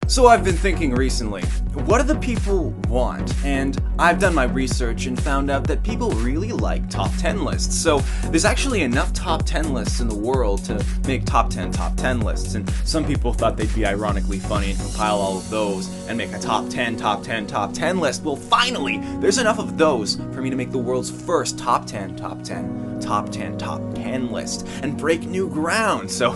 So I've been thinking recently, what do the people want? And I've done my research and found out that people really like top 10 lists. So there's actually enough top 10 lists in the world to make top 10 lists. And some people thought they'd be ironically funny and compile all of those and make a top 10 list. Well, finally, there's enough of those for me to make the world's first top 10 list and break new ground. So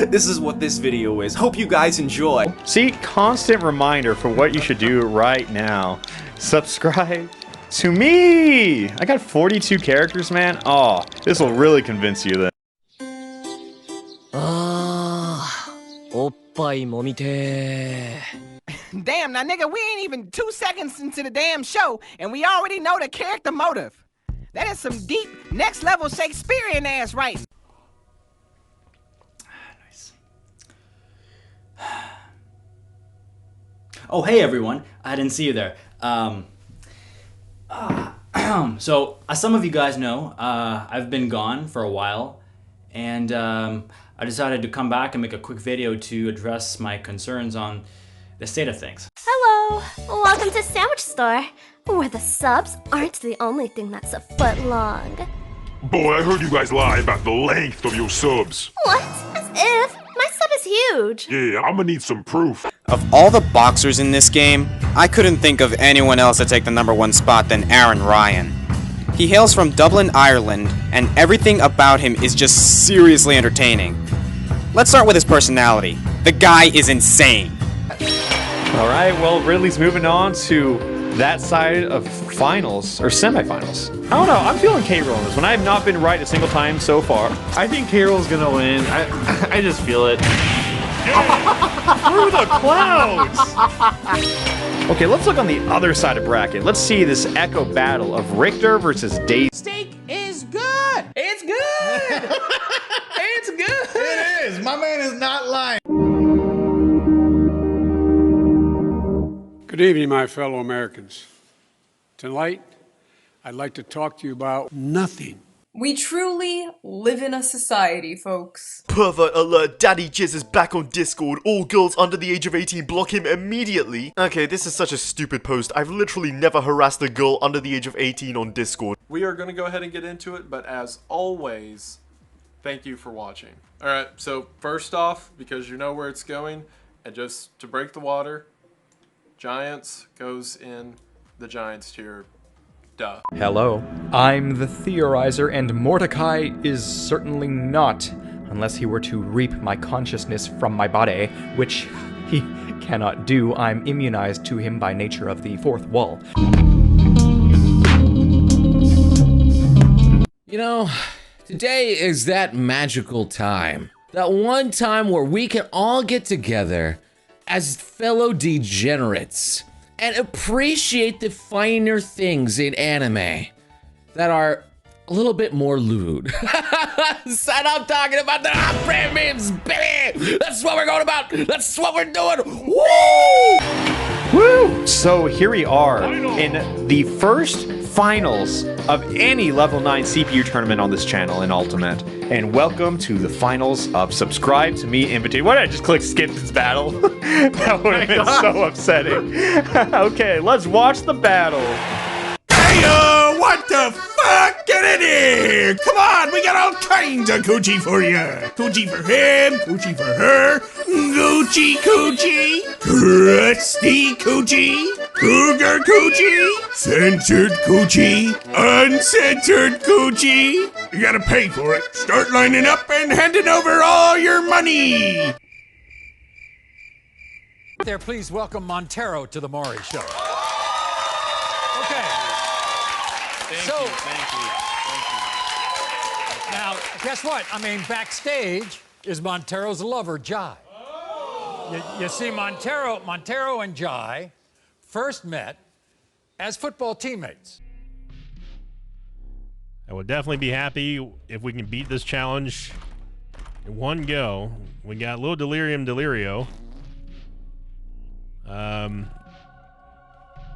this is what this video is. Hope you guys enjoy. See, constant reminder for what you should do right now. Subscribe to me! I got 42 characters, man. Oh, this will really convince you that. Damn, now nigga, we ain't even 2 seconds into the damn show, and we already know the character motive. That is some deep, next level Shakespearean ass writing. Nice. Oh, hey everyone. I didn't see you there. So, as some of you guys know, I've been gone for a while, and I decided to come back and make a quick video to address my concerns on the state of things. Hello! Welcome to Sandwich Store, where the subs aren't the only thing that's a foot long. Boy, I heard you guys lie about the length of your subs. What? As if? My sub is huge! Yeah, I'm gonna need some proof. Of all the boxers in this game, I couldn't think of anyone else to take the #1 spot than Aaron Ryan. He hails from Dublin, Ireland, and everything about him is just seriously entertaining. Let's start with his personality. The guy is insane. Alright, well, Ridley's moving on to that side of finals, or semifinals. I don't know, I'm feeling K-Roll on this one. I have not been right a single time so far. I think K-Roll's gonna win. I just feel it. Through the clouds! Okay, let's look on the other side of bracket. Let's see this echo battle of Richter versus Daisy. Steak is good! It's good! It's good! It is! My man is not lying. Good evening, my fellow Americans. Tonight, I'd like to talk to you about nothing. We truly live in a society, folks. Pervert alert, Daddy Jizz is back on Discord. All girls under the age of 18 block him immediately. Okay, this is such a stupid post. I've literally never harassed a girl under the age of 18 on Discord. We are going to go ahead and get into it, but as always, thank you for watching. Alright, so first off, because you know where it's going, and just to break the water, Giants goes in the Giants tier. Duh. Hello, I'm the Theorizer, and Mordecai is certainly not, unless he were to reap my consciousness from my body, which he cannot do. I'm immunized to him by nature of the fourth wall. You know, today is that magical time. That one time where we can all get together as fellow degenerates and appreciate the finer things in anime that are a little bit more lewd. So I'm talking about the opera memes, baby! That's what we're going about! That's what we're doing! Woo! Woo! So here we are in the first finals of any level 9 CPU tournament on this channel in Ultimate. And welcome to the finals of Subscribe to Me Invitation. Why did I just click skip this battle? That would have been so upsetting. Okay, let's watch the battle. Hey, what the fuck? Get in here! Come on, we got all kinds of coochie for you. Coochie for him, coochie for her, Gucci coochie, crusty coochie, cougar coochie, censored coochie, uncensored coochie. You gotta pay for it. Start lining up and handing over all your money. There, please welcome Montero to the Maury Show. Okay. Thank you. Now, guess what? I mean, backstage is Montero's lover, Jai. You see, Montero and Jai first met as football teammates. I will definitely be happy if we can beat this challenge in one go. We got a little Delirio.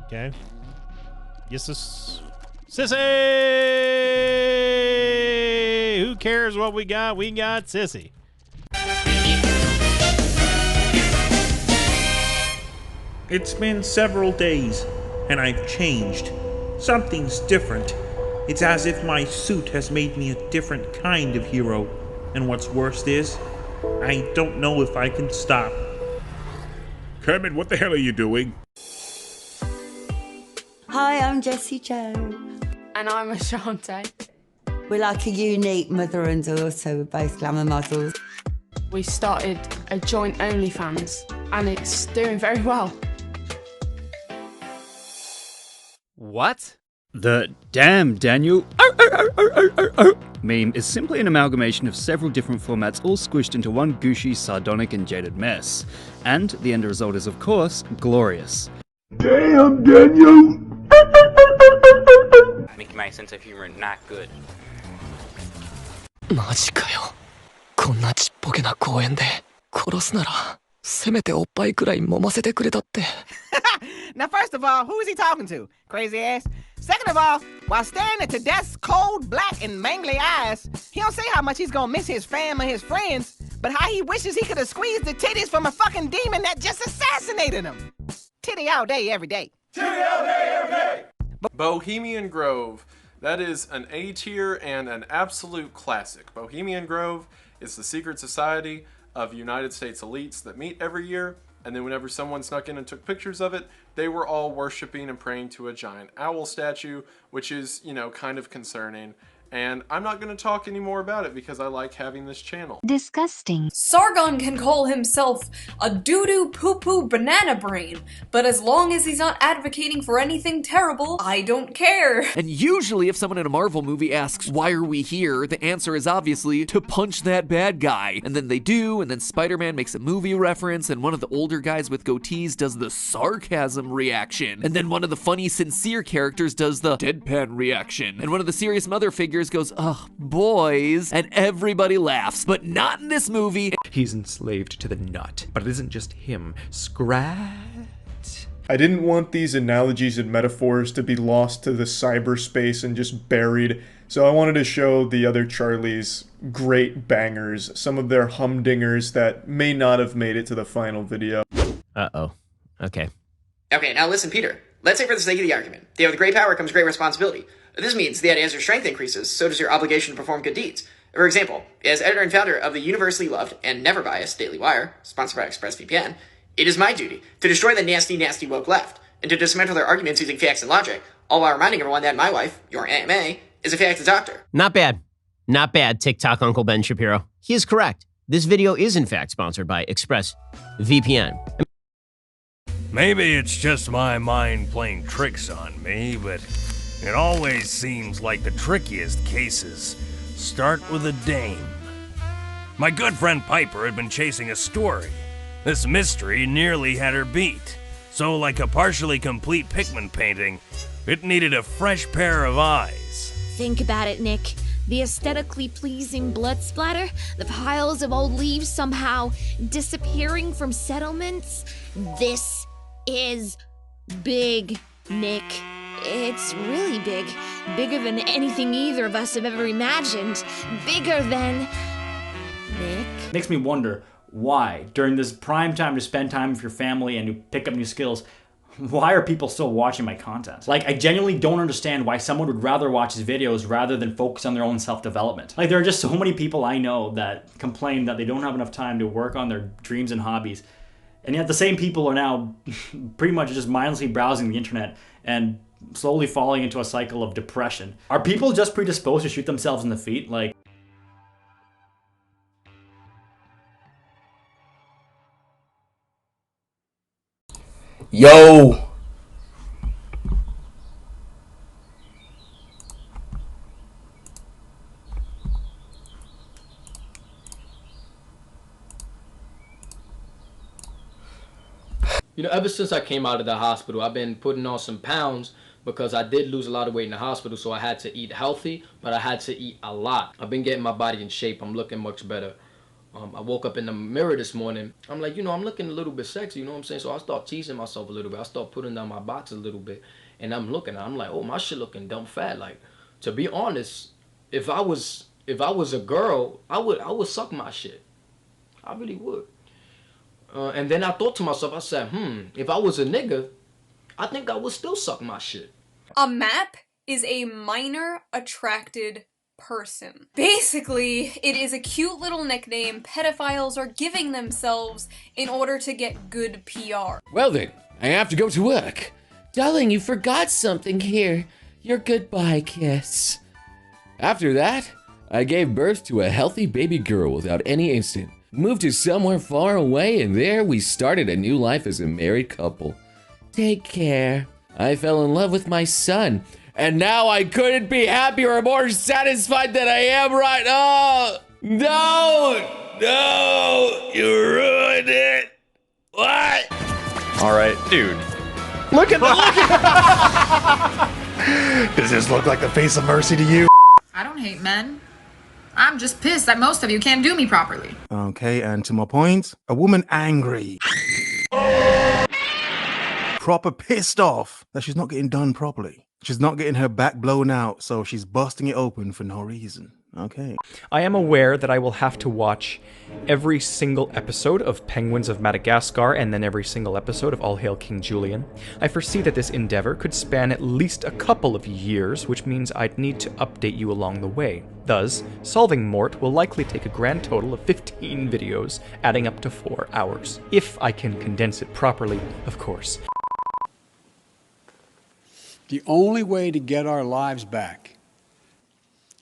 Okay. Yes, this Sissy! Who cares what we got? We got Sissy. It's been several days, and I've changed. Something's different. It's as if my suit has made me a different kind of hero. And what's worst is, I don't know if I can stop. Kermit, what the hell are you doing? Hi, I'm Jessie Joe. And I'm Ashante. We're like a unique mother and daughter. We're both glamour models. We started a joint OnlyFans, and it's doing very well. What? The Damn Daniel meme is simply an amalgamation of several different formats all squished into one gushy, sardonic and jaded mess. And the end result is, of course, glorious. Damn, Daniel! Make my sense of humor not good. マジかよ。こんなちっぽけな公園で殺すならせめておっぱいくらい揉ませてくれたって。Now, first of all, who is he talking to? Crazy ass. Second of all, while staring into Death's cold, black, and mangly eyes, he don't say how much he's gonna miss his fam and his friends, but how he wishes he could have squeezed the titties from a fucking demon that just assassinated him. Titty all day, every day. Titty all day, every day. Bohemian Grove. That is an A tier and an absolute classic. Bohemian Grove is the secret society of United States elites that meet every year, and then whenever someone snuck in and took pictures of it, they were all worshiping and praying to a giant owl statue, which is, you know, kind of concerning. And I'm not going to talk anymore about it because I like having this channel. Disgusting. Sargon can call himself a doo-doo poo-poo banana brain, but as long as he's not advocating for anything terrible, I don't care. And usually if someone in a Marvel movie asks, why are we here? The answer is obviously to punch that bad guy. And then they do, and then Spider-Man makes a movie reference, and one of the older guys with goatees does the sarcasm reaction. And then one of the funny, sincere characters does the deadpan reaction. And one of the serious mother figures goes, ugh, boys, and everybody laughs, but not in this movie. He's enslaved to the nut, but it isn't just him. Scrat. I didn't want these analogies and metaphors to be lost to the cyberspace and just buried, so I wanted to show the other Charlies great bangers, some of their humdingers that may not have made it to the final video. Uh-oh. Okay. Okay, now listen, Peter. Let's say for the sake of the argument, with great power comes great responsibility. This means that as your strength increases, so does your obligation to perform good deeds. For example, as editor and founder of the universally loved and never biased Daily Wire, sponsored by ExpressVPN, it is my duty to destroy the nasty, nasty woke left, and to dismantle their arguments using facts and logic, all while reminding everyone that my wife, your Aunt May, is a facts doctor. Not bad. Not bad, TikTok Uncle Ben Shapiro. He is correct. This video is in fact sponsored by ExpressVPN. Maybe it's just my mind playing tricks on me, but it always seems like the trickiest cases start with a dame. My good friend Piper had been chasing a story. This mystery nearly had her beat. So like a partially complete Pikmin painting, it needed a fresh pair of eyes. Think about it, Nick. The aesthetically pleasing blood splatter, the piles of old leaves somehow disappearing from settlements. This is big, Nick. It's really big. Bigger than anything either of us have ever imagined. Bigger than... Nick? Makes me wonder why, during this prime time to spend time with your family and to pick up new skills, why are people still watching my content? Like, I genuinely don't understand why someone would rather watch his videos rather than focus on their own self-development. Like, there are just so many people I know that complain that they don't have enough time to work on their dreams and hobbies. And yet the same people are now pretty much just mindlessly browsing the internet and slowly falling into a cycle of depression. Are people just predisposed to shoot themselves in the feet? Like, yo! You know, ever since I came out of the hospital, I've been putting on some pounds because I did lose a lot of weight in the hospital, so I had to eat healthy, but I had to eat a lot. I've been getting my body in shape. I'm looking much better. I woke up in the mirror this morning. I'm like, you know, I'm looking a little bit sexy, you know what I'm saying? So I start teasing myself a little bit. I start putting down my box a little bit, and I'm looking, I'm like, oh, my shit looking dumb fat. Like, to be honest, if I was a girl, I would suck my shit. I really would. And then I thought to myself, I said, if I was a nigga, I think I would still suck my shit. A map is a minor attracted person. Basically, it is a cute little nickname pedophiles are giving themselves in order to get good PR. Well then, I have to go to work. Darling, you forgot something here. Your goodbye kiss. After that, I gave birth to a healthy baby girl without any incident. Moved to somewhere far away, and there we started a new life as a married couple. Take care. I fell in love with my son, and now I couldn't be happier or more satisfied than I am right now. No, you ruined it. What? All right, dude. Look at Does this look like the face of mercy to you? I don't hate men. I'm just pissed that most of you can't do me properly. Okay, and to my point, a woman angry. Proper pissed off that she's not getting done properly. She's not getting her back blown out, so she's busting it open for no reason. Okay. I am aware that I will have to watch every single episode of Penguins of Madagascar and then every single episode of All Hail King Julian. I foresee that this endeavor could span at least a couple of years, which means I'd need to update you along the way. Thus, solving Mort will likely take a grand total of 15 videos, adding up to 4 hours. If I can condense it properly, of course. The only way to get our lives back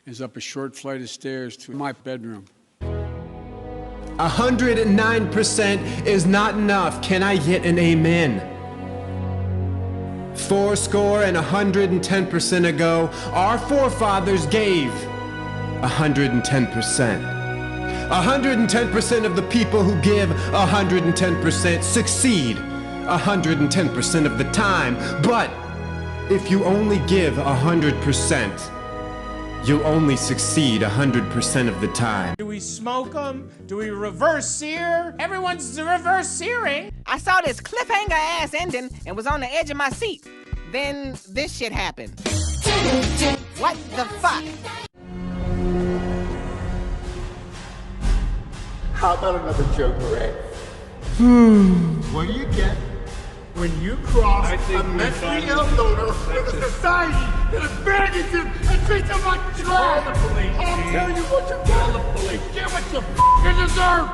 is up a short flight of stairs to my bedroom. 109% is not enough. Can I get an amen? 110% ago, our forefathers gave 110%. 110% of the people who give 110% succeed 110% of the time. But if you only give 100%, you'll only succeed 100% of the time. Do we smoke them? Do we reverse sear? Everyone's reverse searing. I saw this cliffhanger ass ending and was on the edge of my seat. Then this shit happened. What the fuck? How about another joke, Ray? What do you get when you cross a mentally ill donor with a society that abandons him and treats him like trash? I'll tell you what you call the police. Get what you f***ing deserve.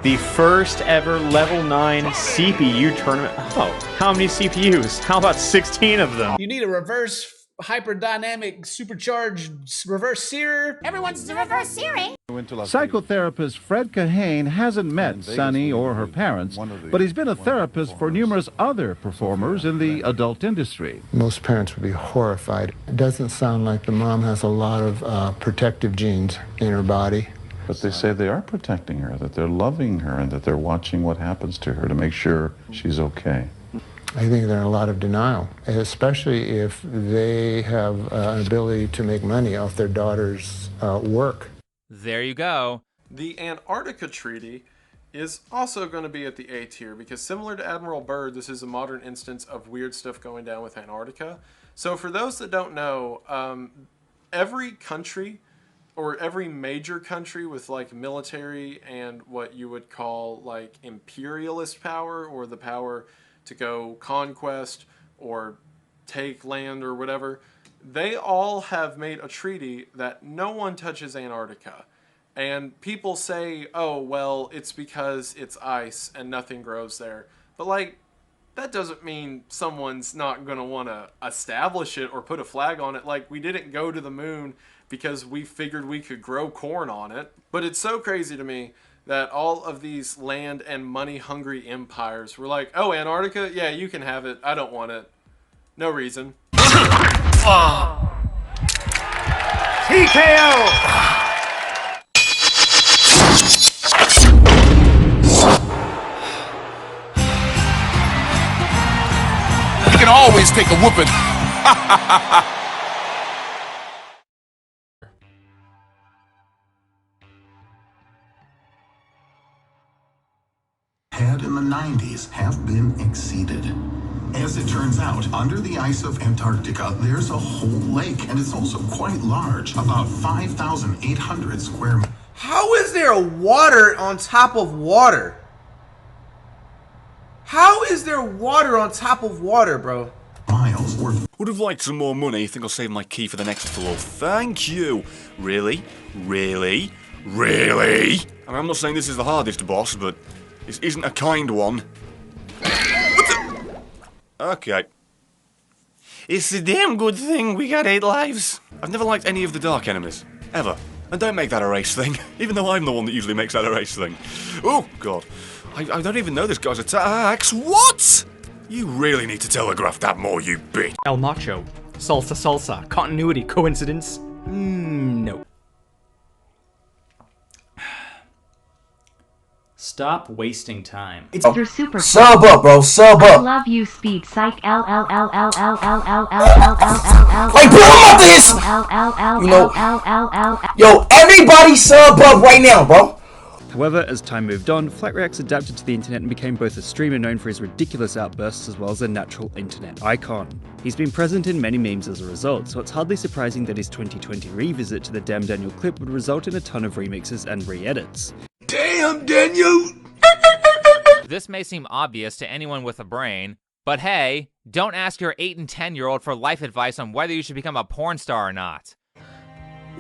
The first ever level 9 CPU tournament. Oh, how many CPUs? How about 16 of them? You need a reverse hyperdynamic supercharged reverse sear. Everyone's reverse searing. Psychotherapist Fred Kahane hasn't met Sunny or her parents, but he's been a therapist for numerous other performers in the adult industry. Most parents would be horrified. It doesn't sound like the mom has a lot of protective genes in her body. But they say they are protecting her, that they're loving her, and that they're watching what happens to her to make sure she's okay. I think they're in a lot of denial, especially if they have an ability to make money off their daughter's work. There you go. The Antarctica Treaty is also going to be at the A tier because similar to Admiral Byrd, this is a modern instance of weird stuff going down with Antarctica. So for those that don't know, every country or every major country with like military and what you would call like imperialist power or the power to go conquest or take land or whatever, they all have made a treaty that no one touches Antarctica. And people say, oh, well, it's because it's ice and nothing grows there. But like, that doesn't mean someone's not going to want to establish it or put a flag on it. Like, we didn't go to the moon because we figured we could grow corn on it. But it's so crazy to me that all of these land and money-hungry empires were like, oh, Antarctica? Yeah, you can have it. I don't want it. No reason. TKO! You can always take a whooping. Had in the 90s have been exceeded. As it turns out, under the ice of Antarctica, there's a whole lake, and it's also quite large, about 5,800 square meters. How is there water on top of water? How is there water on top of water, bro? Miles worth. Would have liked some more money. Think I'll save my key for the next floor. Thank you. Really? Really? Really? I mean, I'm not saying this is the hardest boss, but this isn't a kind one. What the? Okay. It's a damn good thing we got 8 lives. I've never liked any of the dark enemies. Ever. And don't make that a race thing, even though I'm the one that usually makes that a race thing. Oh, God. I don't even know this guy's attacks. What? You really need to telegraph that more, you bitch. El Macho. Salsa salsa. Continuity. Coincidence? No. Stop wasting time. It's your super sub up, bro. Sub up. I love you. Speak psych. L. Like, bro, I'm up to this. You know. Yo, everybody sub up right now, bro. However, as time moved on, FlightReacts adapted to the internet and became both a streamer known for his ridiculous outbursts as well as a natural internet icon. He's been present in many memes as a result, so it's hardly surprising that his 2020 revisit to the Damn Daniel clip would result in a ton of remixes and re-edits. Damn, Daniel! This may seem obvious to anyone with a brain, but hey, don't ask your 8 and 10-year-old for life advice on whether you should become a porn star or not.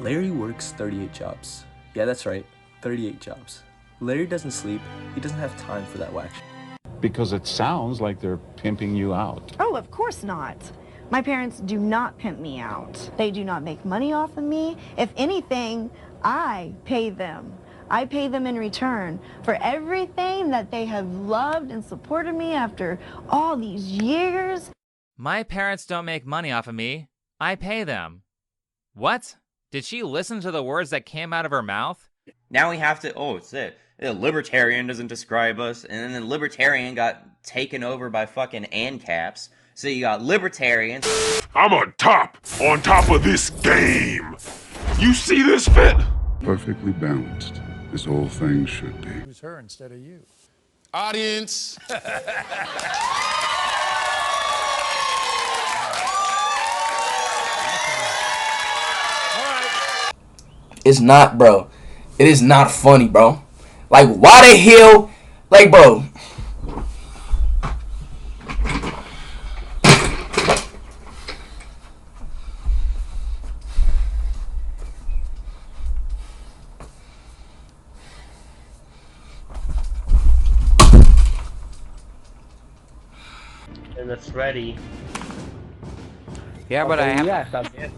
Larry works 38 jobs. Yeah, that's right. 38 jobs. Larry doesn't sleep. He doesn't have time for that whack. Because it sounds like they're pimping you out. Oh, of course not. My parents do not pimp me out. They do not make money off of me. If anything, I pay them. I pay them in return for everything that they have loved and supported me after all these years. My parents don't make money off of me. I pay them. What? Did she listen to the words that came out of her mouth? Now we have to, it's it. The libertarian doesn't describe us, and then the libertarian got taken over by fucking ANCAPs. So you got libertarians. I'm on top of this game. You see this fit? Perfectly balanced. This whole thing should be. Who's her instead of you? Audience. It's not, bro. It is not funny, bro. Like, why the hell? Like, bro. And it's ready. Yeah, but I have. Yeah, that's it.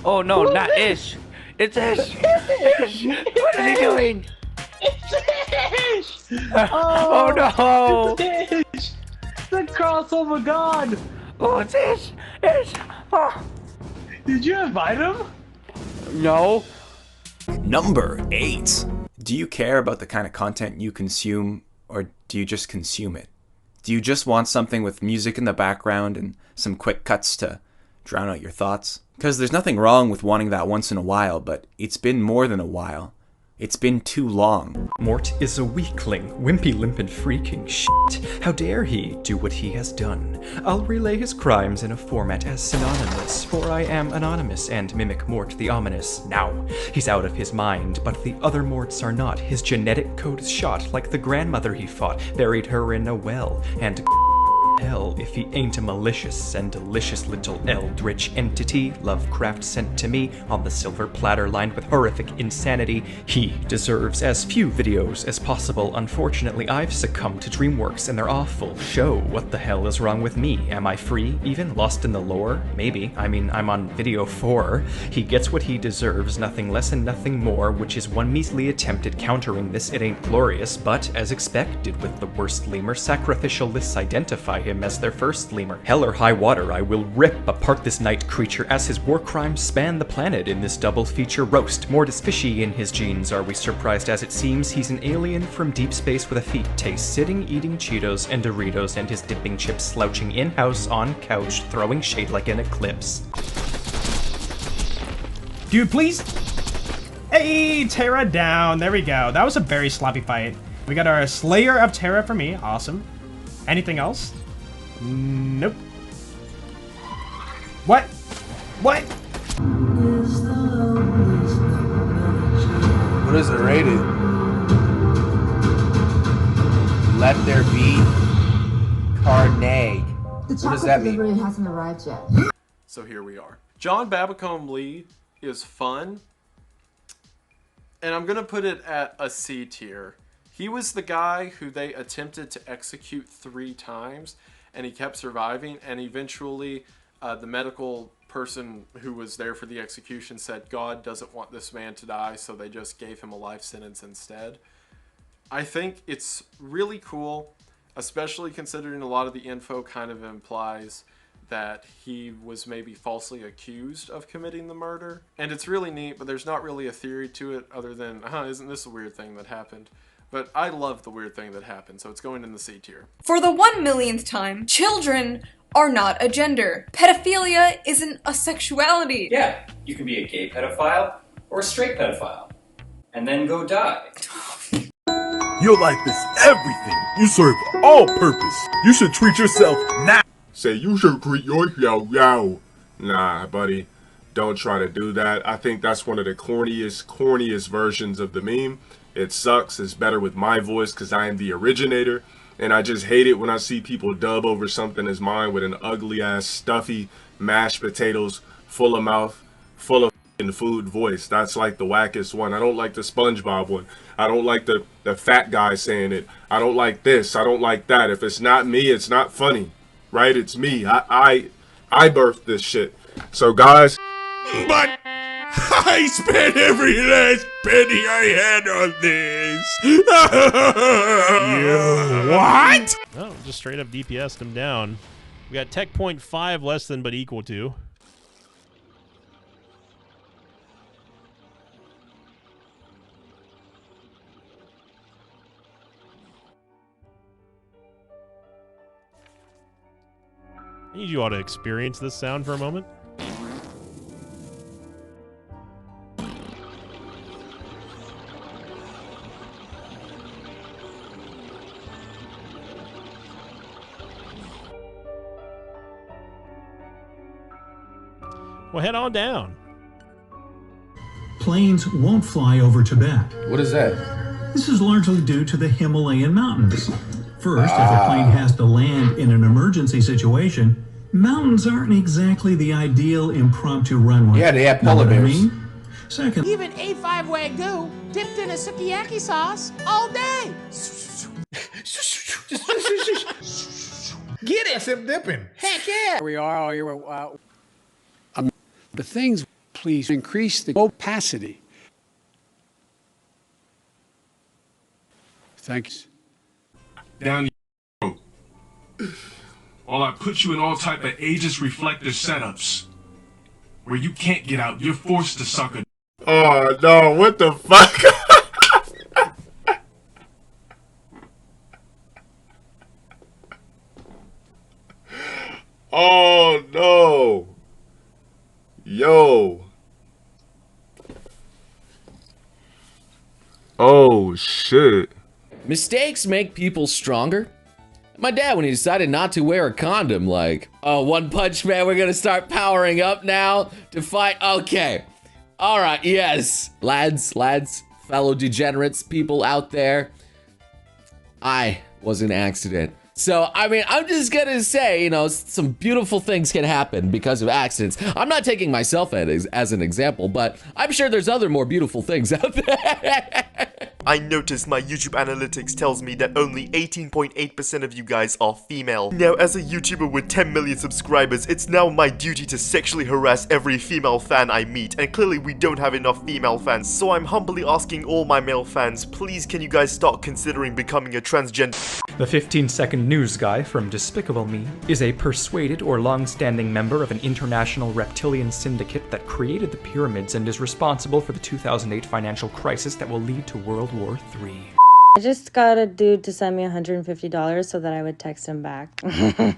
Oh no, not Ish. It's Ish. Ish. What is he doing? It's Ish! Oh no! It's Ish! The crossover god! Oh, it's Ish! Ish! Oh. Did you invite him? No. Number 8. Do you care about the kind of content you consume, or do you just consume it? Do you just want something with music in the background and some quick cuts to drown out your thoughts? Because there's nothing wrong with wanting that once in a while, but it's been more than a while. It's been too long. Mort is a weakling, wimpy, limp, and freaking shit. How dare he do what he has done? I'll relay his crimes in a format as synonymous, for I am anonymous and mimic Mort the ominous. Now, he's out of his mind, but the other Morts are not. His genetic code is shot, like the grandmother he fought, buried her in a well, and hell if he ain't a malicious and delicious little eldritch entity Lovecraft sent to me on the silver platter lined with horrific insanity. He deserves as few videos as possible. Unfortunately, I've succumbed to DreamWorks and their awful show. What the hell is wrong with me? Am I free? Even lost in the lore? Maybe. I mean, I'm on video 4. He gets what he deserves, nothing less and nothing more, which is one measly attempt at countering this It Ain't Glorious, but as expected with the worst lemur, sacrificial lists identify him as their first lemur. Hell or high water, I will rip apart this night creature as his war crimes span the planet in this double feature roast. Mort is fishy in his genes. Are we surprised as it seems? He's an alien from deep space with a feet taste, sitting eating Cheetos and Doritos and his dipping chips, slouching in-house on couch, throwing shade like an eclipse. Dude, please. Hey, Terra down. There we go. That was a very sloppy fight. We got our Slayer of Terra for me. Awesome. Anything else? Nope. What? What? What is it rated? Let There Be. Carnage. The What does that mean? delivery hasn't arrived yet. So here we are. John Babacombe Lee is fun, and I'm gonna put it at a C tier. He was the guy who they attempted to execute 3 times, and he kept surviving, and eventually the medical person who was there for the execution said God doesn't want this man to die, so they just gave him a life sentence instead. I think it's really cool, especially considering a lot of the info kind of implies that he was maybe falsely accused of committing the murder. And it's really neat, but there's not really a theory to it other than, isn't this a weird thing that happened? But I love the weird thing that happened, so it's going in the C tier. For the 1,000,000th time, children are not a gender. Pedophilia isn't a sexuality. Yeah, you can be a gay pedophile or a straight pedophile, and then go die. Your life is everything. You serve all purpose. You should treat yourself now. Say you should treat yourself. Nah, buddy. Don't try to do that. I think that's one of the corniest versions of the meme. It sucks. It's better with my voice because I am the originator. And I just hate it when I see people dub over something as mine with an ugly ass, stuffy, mashed potatoes, full of mouth, full of food voice. That's like the wackest one. I don't like the SpongeBob one. I don't like the fat guy saying it. I don't like this. I don't like that. If it's not me, it's not funny. Right? It's me. I birthed this shit. So guys. But I spent every last penny I had on this. What? No, just straight up DPS'd him down. We got tech point 5 less than but equal to. I need you all to experience this sound for a moment. Well, head on down. Planes won't fly over Tibet. What is that? This is largely due to the Himalayan mountains. First, if a plane has to land in an emergency situation, mountains aren't exactly the ideal impromptu runway. Yeah, they have polar bears. Second, even A5 Wagyu dipped in a sukiyaki sauce all day. Get it! Some dipping. Heck yeah! We are here. The things, please increase the opacity. Thanks. Down your while I put you in all type of aegis reflector setups where you can't get out. You're forced to suck a. Oh no! What the fuck? Oh no! Yo! Oh shit! Mistakes make people stronger. My dad, when he decided not to wear a condom, like, oh, One Punch Man, we're gonna start powering up now to fight. Okay. All right, yes. Lads, fellow degenerates, people out there. I was an accident. So, I mean, I'm just gonna say, you know, some beautiful things can happen because of accidents. I'm not taking myself as an example, but I'm sure there's other more beautiful things out there. I noticed my YouTube analytics tells me that only 18.8% of you guys are female. Now, as a YouTuber with 10 million subscribers, it's now my duty to sexually harass every female fan I meet, and clearly we don't have enough female fans, so I'm humbly asking all my male fans, please can you guys start considering becoming a transgender? The 15-second news guy from Despicable Me is a persuaded or long-standing member of an international reptilian syndicate that created the pyramids and is responsible for the 2008 financial crisis that will lead to World War III. I just got a dude to send me $150 so that I would text him back.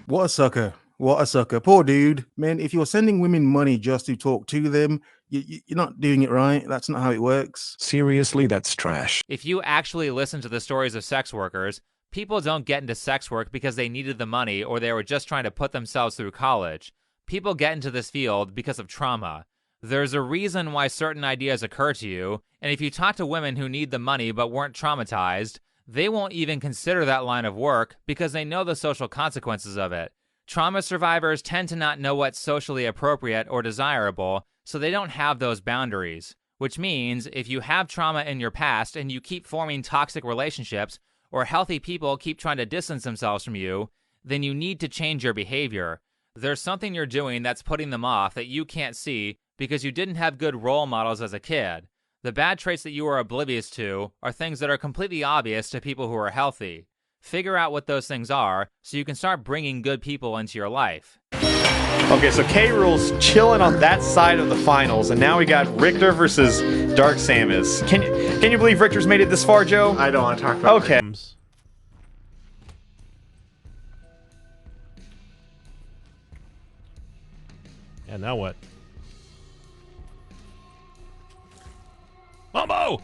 What a sucker. What a sucker. Poor dude. Man, if you're sending women money just to talk to them, you're not doing it right. That's not how it works. Seriously, that's trash. If you actually listen to the stories of sex workers, people don't get into sex work because they needed the money or they were just trying to put themselves through college. People get into this field because of trauma. There's a reason why certain ideas occur to you, and if you talk to women who need the money but weren't traumatized, They won't even consider that line of work because they know the social consequences of it. Trauma survivors tend to not know what's socially appropriate or desirable, so they don't have those boundaries. Which means if you have trauma in your past and you keep forming toxic relationships, or healthy people keep trying to distance themselves from you, then you need to change your behavior. There's something you're doing that's putting them off that you can't see because you didn't have good role models as a kid. The bad traits that you are oblivious to are things that are completely obvious to people who are healthy. Figure out what those things are so you can start bringing good people into your life. Okay, so K-Rool's chilling on that side of the finals, and now we got Richter versus Dark Samus. Can you believe Richter's made it this far, Joe? I don't want to talk about Okay. Yeah, now what? Mambo!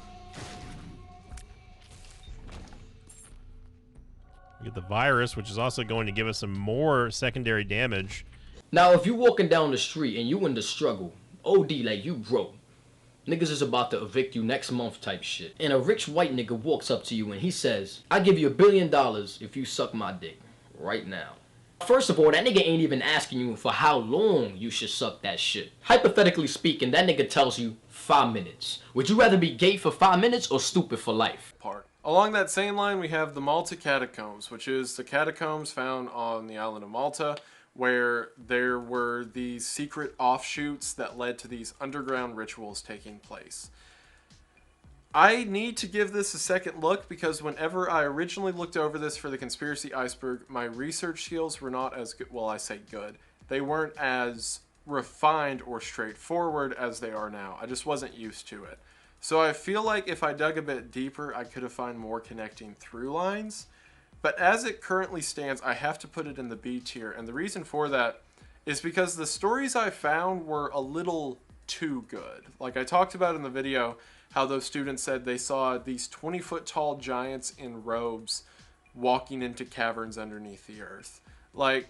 We get the virus, which is also going to give us some more secondary damage. Now, if you walking down the street and you in the struggle, OD like you broke, niggas is about to evict you next month type shit. And a rich white nigga walks up to you and he says, I give you $1 billion if you suck my dick right now. First of all, that nigga ain't even asking you for how long you should suck that shit. Hypothetically speaking, that nigga tells you 5 minutes. Would you rather be gay for 5 minutes or stupid for life? Along that same line, we have the Malta Catacombs, which is the catacombs found on the island of Malta, where there were these secret offshoots that led to these underground rituals taking place. I need to give this a second look because whenever I originally looked over this for the Conspiracy Iceberg, my research skills were not as good. Well, I say good. They weren't as refined or straightforward as they are now. I just wasn't used to it. So I feel like if I dug a bit deeper, I could have found more connecting through lines. But as it currently stands, I have to put it in the B tier. And the reason for that is because the stories I found were a little too good. Like I talked about in the video, how those students said they saw these 20-foot tall giants in robes walking into caverns underneath the earth. Like,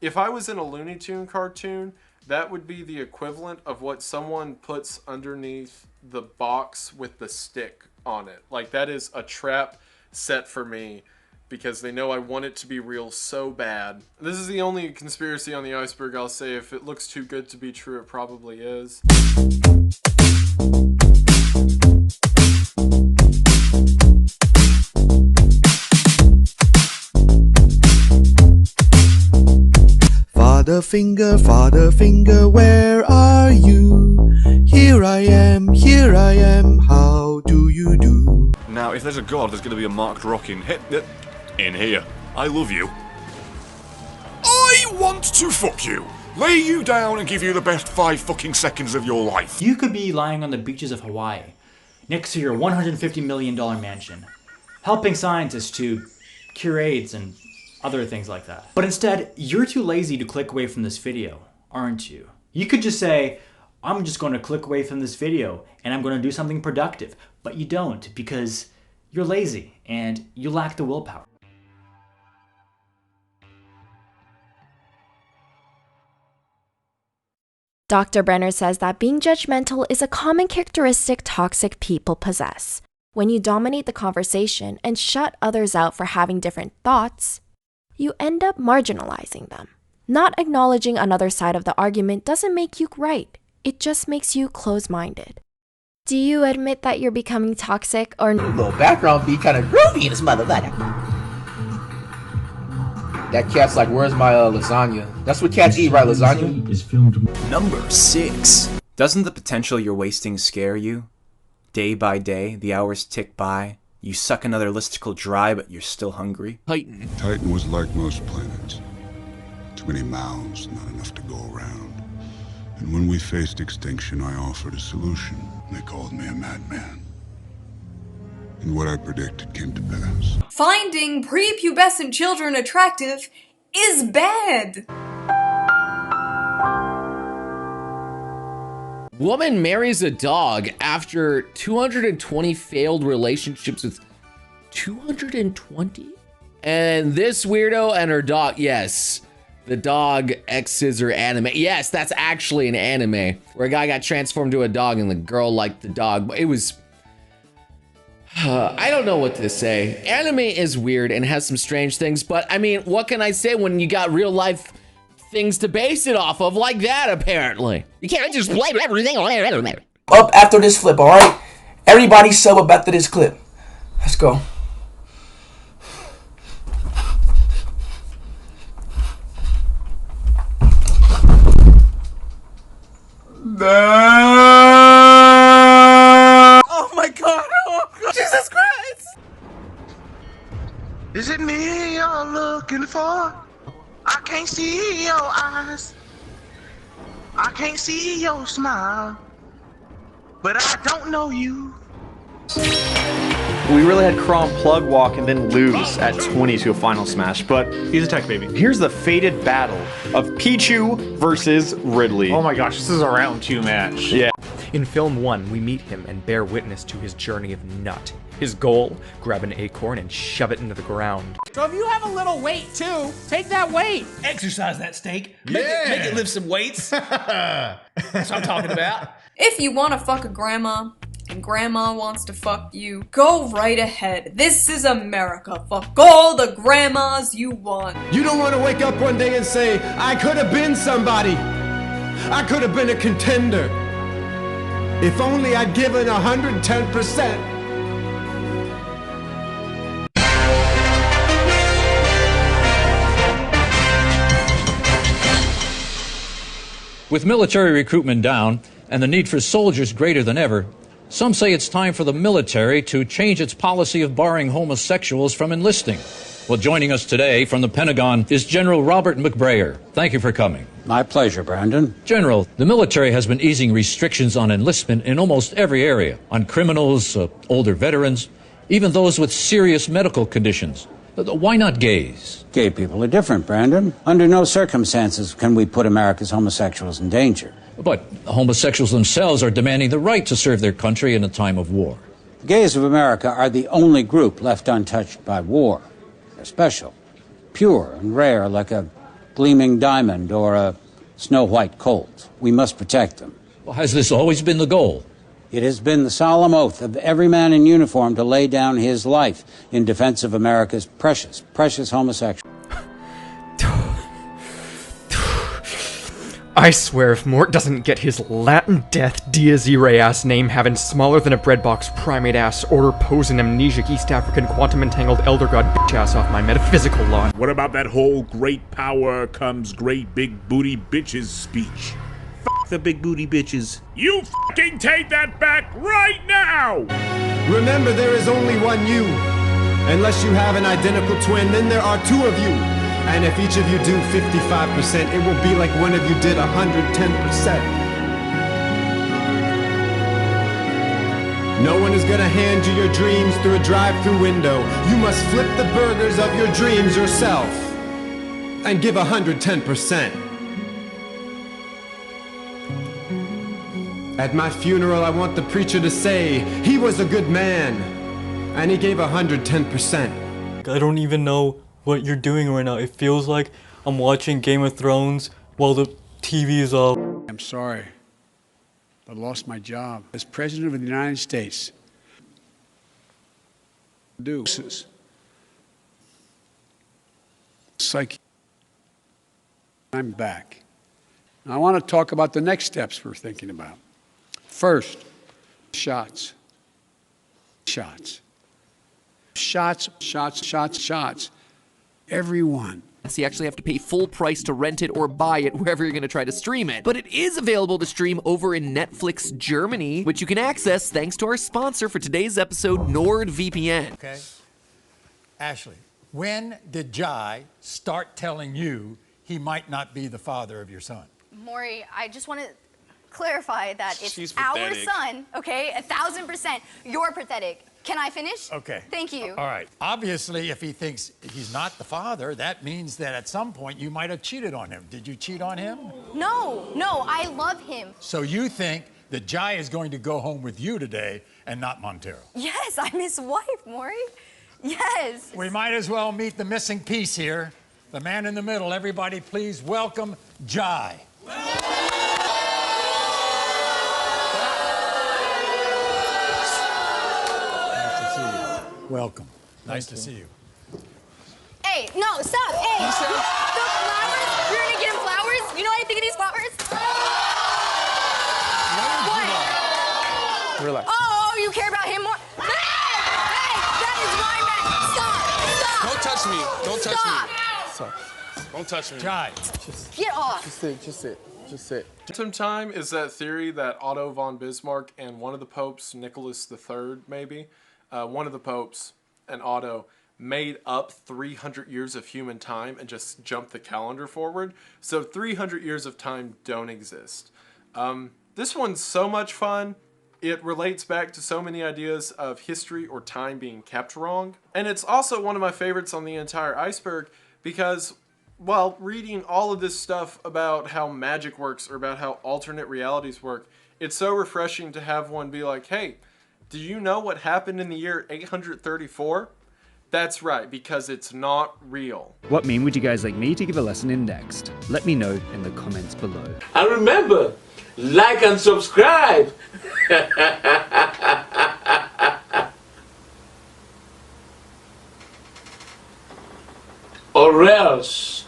if I was in a Looney Tune cartoon, that would be the equivalent of what someone puts underneath the box with the stick on it. Like, that is a trap set for me because they know I want it to be real so bad. This is the only conspiracy on the iceberg I'll say. If it looks too good to be true, it probably is. Father finger, where are you? Here I am, how do you do? Now, if there's a god, there's gonna be a marked rock in here. I love you. I want to fuck you. Lay you down and give you the best 5 fucking seconds of your life. You could be lying on the beaches of Hawaii, next to your $150 million mansion, helping scientists to cure AIDS and other things like that. But instead, you're too lazy to click away from this video, aren't you? You could just say, I'm just going to click away from this video and I'm going to do something productive. But you don't because you're lazy and you lack the willpower. Dr. Brenner says that being judgmental is a common characteristic toxic people possess. When you dominate the conversation and shut others out for having different thoughts, you end up marginalizing them. Not acknowledging another side of the argument doesn't make you right. It just makes you close-minded. Do you admit that you're becoming toxic or not? Little background beat kind of groovy in this motherfucker. That cat's like, where's my lasagna? That's what cats eat, right? Lasagna? Is filmed. Number 6. Doesn't the potential you're wasting scare you? Day by day, the hours tick by. You suck another listicle dry, but you're still hungry. Titan was like most planets. Too many mouths, not enough to go around. And when we faced extinction, I offered a solution. They called me a madman. And what I predicted came to pass. Finding prepubescent children attractive is bad. Woman marries a dog after 220 failed relationships with 220? And this weirdo and her dog, yes, the dog X's her anime. Yes, that's actually an anime where a guy got transformed to a dog and the girl liked the dog. But it was I don't know what to say. Anime is weird and has some strange things, but I mean, what can I say when you got real life things to base it off of like that, apparently? You can't just blame everything on anime. Up after this flip, alright? Everybody sub up after this clip. Let's go. Oh my god! Oh god! Jesus Christ! Is it me you're looking for? I can't see your eyes. I can't see your smile. But I don't know you. We really had Crom plug walk and then lose at 20 to a final smash, but he's a tech baby. Here's the fated battle of Pichu versus Ridley. Oh my gosh, this is a round 2 match. Yeah. In film 1, we meet him and bear witness to his journey of nut. His goal, grab an acorn and shove it into the ground. So if you have a little weight too, take that weight. Exercise that steak. Yeah. Make it lift some weights. That's what I'm talking about. If you want to fuck a grandma, and grandma wants to fuck you, go right ahead. This is America. Fuck all the grandmas you want. You don't want to wake up one day and say, I could have been somebody. I could have been a contender. If only I'd given 110%. With military recruitment down and the need for soldiers greater than ever, some say it's time for the military to change its policy of barring homosexuals from enlisting. Well, joining us today from the Pentagon is General Robert McBrayer. Thank you for coming. My pleasure, Brandon. General, the military has been easing restrictions on enlistment in almost every area, on criminals, older veterans, even those with serious medical conditions. Why not gays? Gay people are different, Brandon. Under no circumstances can we put America's homosexuals in danger. But homosexuals themselves are demanding the right to serve their country in a time of war. The gays of America are the only group left untouched by war. They're special, pure and rare, like a gleaming diamond or a snow-white colt. We must protect them. Well, has this always been the goal? It has been the solemn oath of every man in uniform to lay down his life in defense of America's precious, precious homosexuals. I swear if Mort doesn't get his Latin death Diaz Irae ass name having smaller than a breadbox primate ass order posing amnesiac East African quantum entangled elder god bitch ass off my metaphysical lawn. What about that whole great power comes great big booty bitches speech? F the big booty bitches. You fucking take that back right now! Remember, there is only one you. Unless you have an identical twin, then there are two of you. And if each of you do 55%, it will be like one of you did 110%. No one is gonna hand you your dreams through a drive-through window. You must flip the burgers of your dreams yourself. And give 110%. At my funeral, I want the preacher to say, he was a good man. And he gave 110%. I don't even know what you're doing right now. It feels like I'm watching Game of Thrones while the TV is off. I'm sorry. I lost my job as President of the United States. Deuces. Psych. I'm back. Now I want to talk about the next steps we're thinking about. First, shots. Shots. Shots, shots, shots, shots. Everyone. So you actually have to pay full price to rent it or buy it wherever you're going to try to stream it. But it is available to stream over in Netflix Germany, which you can access thanks to our sponsor for today's episode, NordVPN. Okay. Ashley, when did Jai start telling you he might not be the father of your son? Maury, I just want to clarify that it's She's our pathetic. son, okay? 1,000%. You're pathetic. Can I finish? Okay. Thank you. All right. Obviously, if he thinks he's not the father, that means that at some point you might have cheated on him. Did you cheat on him? No, I love him. So you think that Jai is going to go home with you today and not Montero? Yes, I'm his wife, Maury. Yes. We might as well meet the missing piece here. The man in the middle. Everybody please welcome Jai. Welcome. Nice to see you. Hey, no, stop. Hey, the flowers. You're gonna get him flowers? You know anything of these flowers? What? Relax. Oh, you care about him more? Hey, that is my man. Stop. Don't touch me. Don't touch Stop. me. Stop. Don't touch me. Jai. Get off. Just sit. Just sit. Just sit. Phantom time is that theory that Otto von Bismarck and one of the popes, Nicholas III, maybe, one of the popes and Otto made up 300 years of human time and just jumped the calendar forward. So 300 years of time don't exist. This one's so much fun. It relates back to so many ideas of history or time being kept wrong. And it's also one of my favorites on the entire iceberg because, well, reading all of this stuff about how magic works or about how alternate realities work, it's so refreshing to have one be like, hey, do you know what happened in the year 834? That's right, because it's not real. What meme would you guys like me to give a lesson in next? Let me know in the comments below. And remember, like and subscribe. Or else.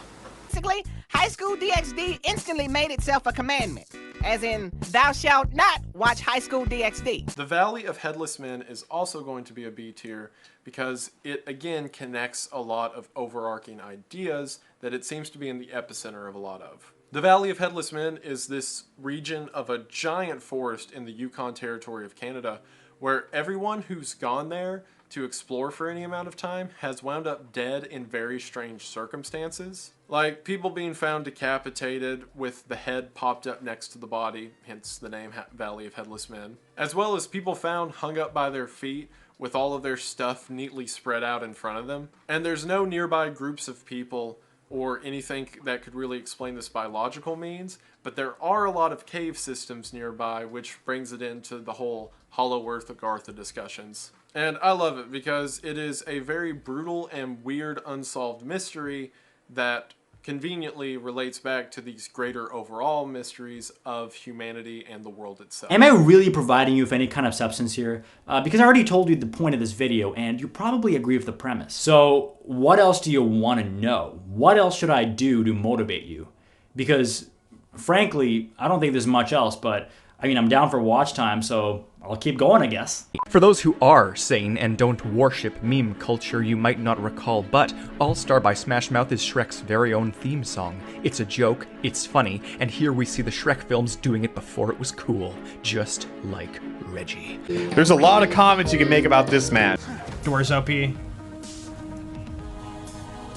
Basically, High School DxD instantly made itself a commandment. As in, thou shalt not watch High School DxD. The Valley of Headless Men is also going to be a B tier because it again connects a lot of overarching ideas that it seems to be in the epicenter of a lot of. The Valley of Headless Men is this region of a giant forest in the Yukon Territory of Canada where everyone who's gone there to explore for any amount of time has wound up dead in very strange circumstances. Like people being found decapitated with the head popped up next to the body, hence the name Valley of Headless Men. As well as people found hung up by their feet with all of their stuff neatly spread out in front of them. And there's no nearby groups of people or anything that could really explain this by logical means, but there are a lot of cave systems nearby, which brings it into the whole Hollow Earth Agartha discussions. And I love it because it is a very brutal and weird unsolved mystery that conveniently relates back to these greater overall mysteries of humanity and the world itself. Am I really providing you with any kind of substance here? Because I already told you the point of this video and you probably agree with the premise. So what else do you want to know? What else should I do to motivate you? Because frankly, I don't think there's much else, but I mean, I'm down for watch time, so I'll keep going, I guess. For those who are sane and don't worship meme culture, you might not recall, but All-Star by Smash Mouth is Shrek's very own theme song. It's a joke, it's funny, and here we see the Shrek films doing it before it was cool, just like Reggie. There's a lot of comments you can make about this match. Doors OP.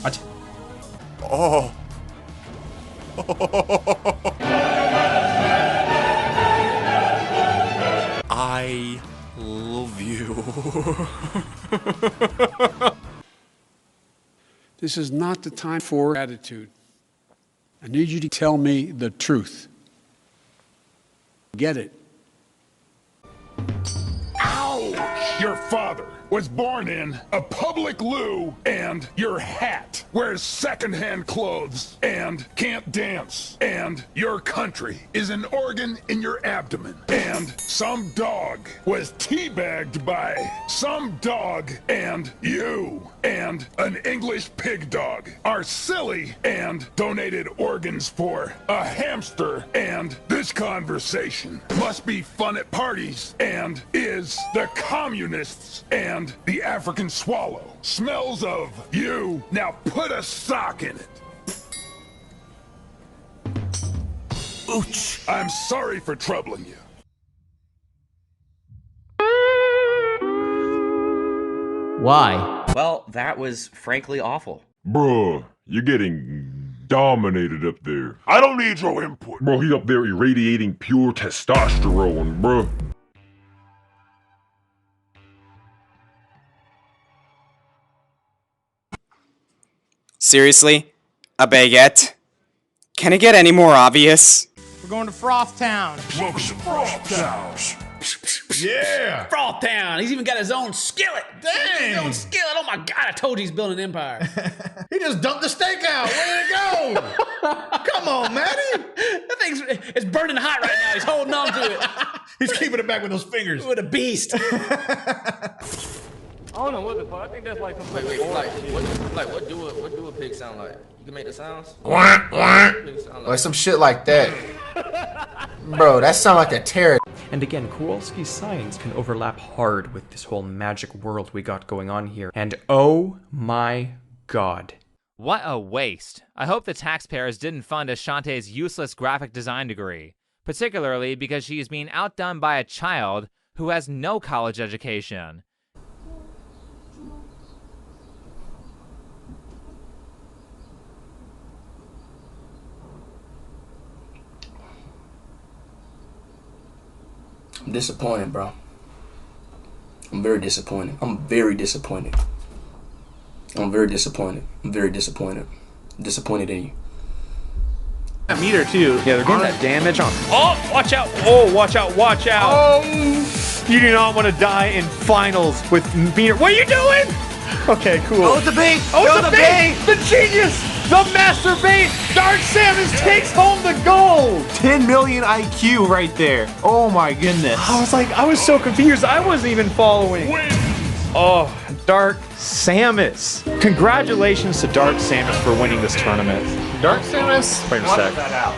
What? Oh. I love you. This is not the time for attitude. I need you to tell me the truth. Get it? Ouch! Your father was born in a public loo, and your hat wears secondhand clothes and can't dance, and your country is an organ in your abdomen, and some dog was teabagged by some dog, and you and an English pig dog are silly and donated organs for a hamster, and this conversation must be fun at parties and is the communists and the African swallow. Smells of you. Now put a sock in it. Ouch. I'm sorry for troubling you. Why? Well, that was frankly awful. Bruh, you're getting dominated up there. I don't need your input. Bro, he's up there irradiating pure testosterone, bruh. Seriously? A baguette? Can it get any more obvious? We're going to Froth Town. Welcome to Froth Town. Yeah! Froth Town! He's even got his own skillet! Dang! His own skillet! Oh my god, I told you he's building an empire. He just dumped the steak out! Where'd it go? Come on, Matty! That thing's it's burning hot right now. He's holding on to it. He's keeping it back with those fingers. What a beast. Oh don't know what the fuck. I think that's like some. Wait, what do a pig sound like? You can make the sounds. Like some shit like that. Bro, that sound like a terror. And again, Kowalski's science can overlap hard with this whole magic world we got going on here. And oh my god. What a waste. I hope the taxpayers didn't fund Ashante's useless graphic design degree, particularly because she is being outdone by a child who has no college education. I'm disappointed, bro. I'm very disappointed. I'm very disappointed. I'm very disappointed. I'm very disappointed. I'm disappointed in you. That meter too. Yeah, they're getting that damage on. Oh, watch out! Oh, watch out! Watch out! Oh, you do not want to die in finals with meter. What are you doing? Okay, cool. Oh, it's a bait! Oh, it's a bait! The genius! The master bait! Dark Samus takes home the gold! 10 million IQ right there. Oh my goodness. I was so confused. I wasn't even following. Oh, Dark Samus. Congratulations to Dark Samus for winning this tournament. Dark Samus? Wait a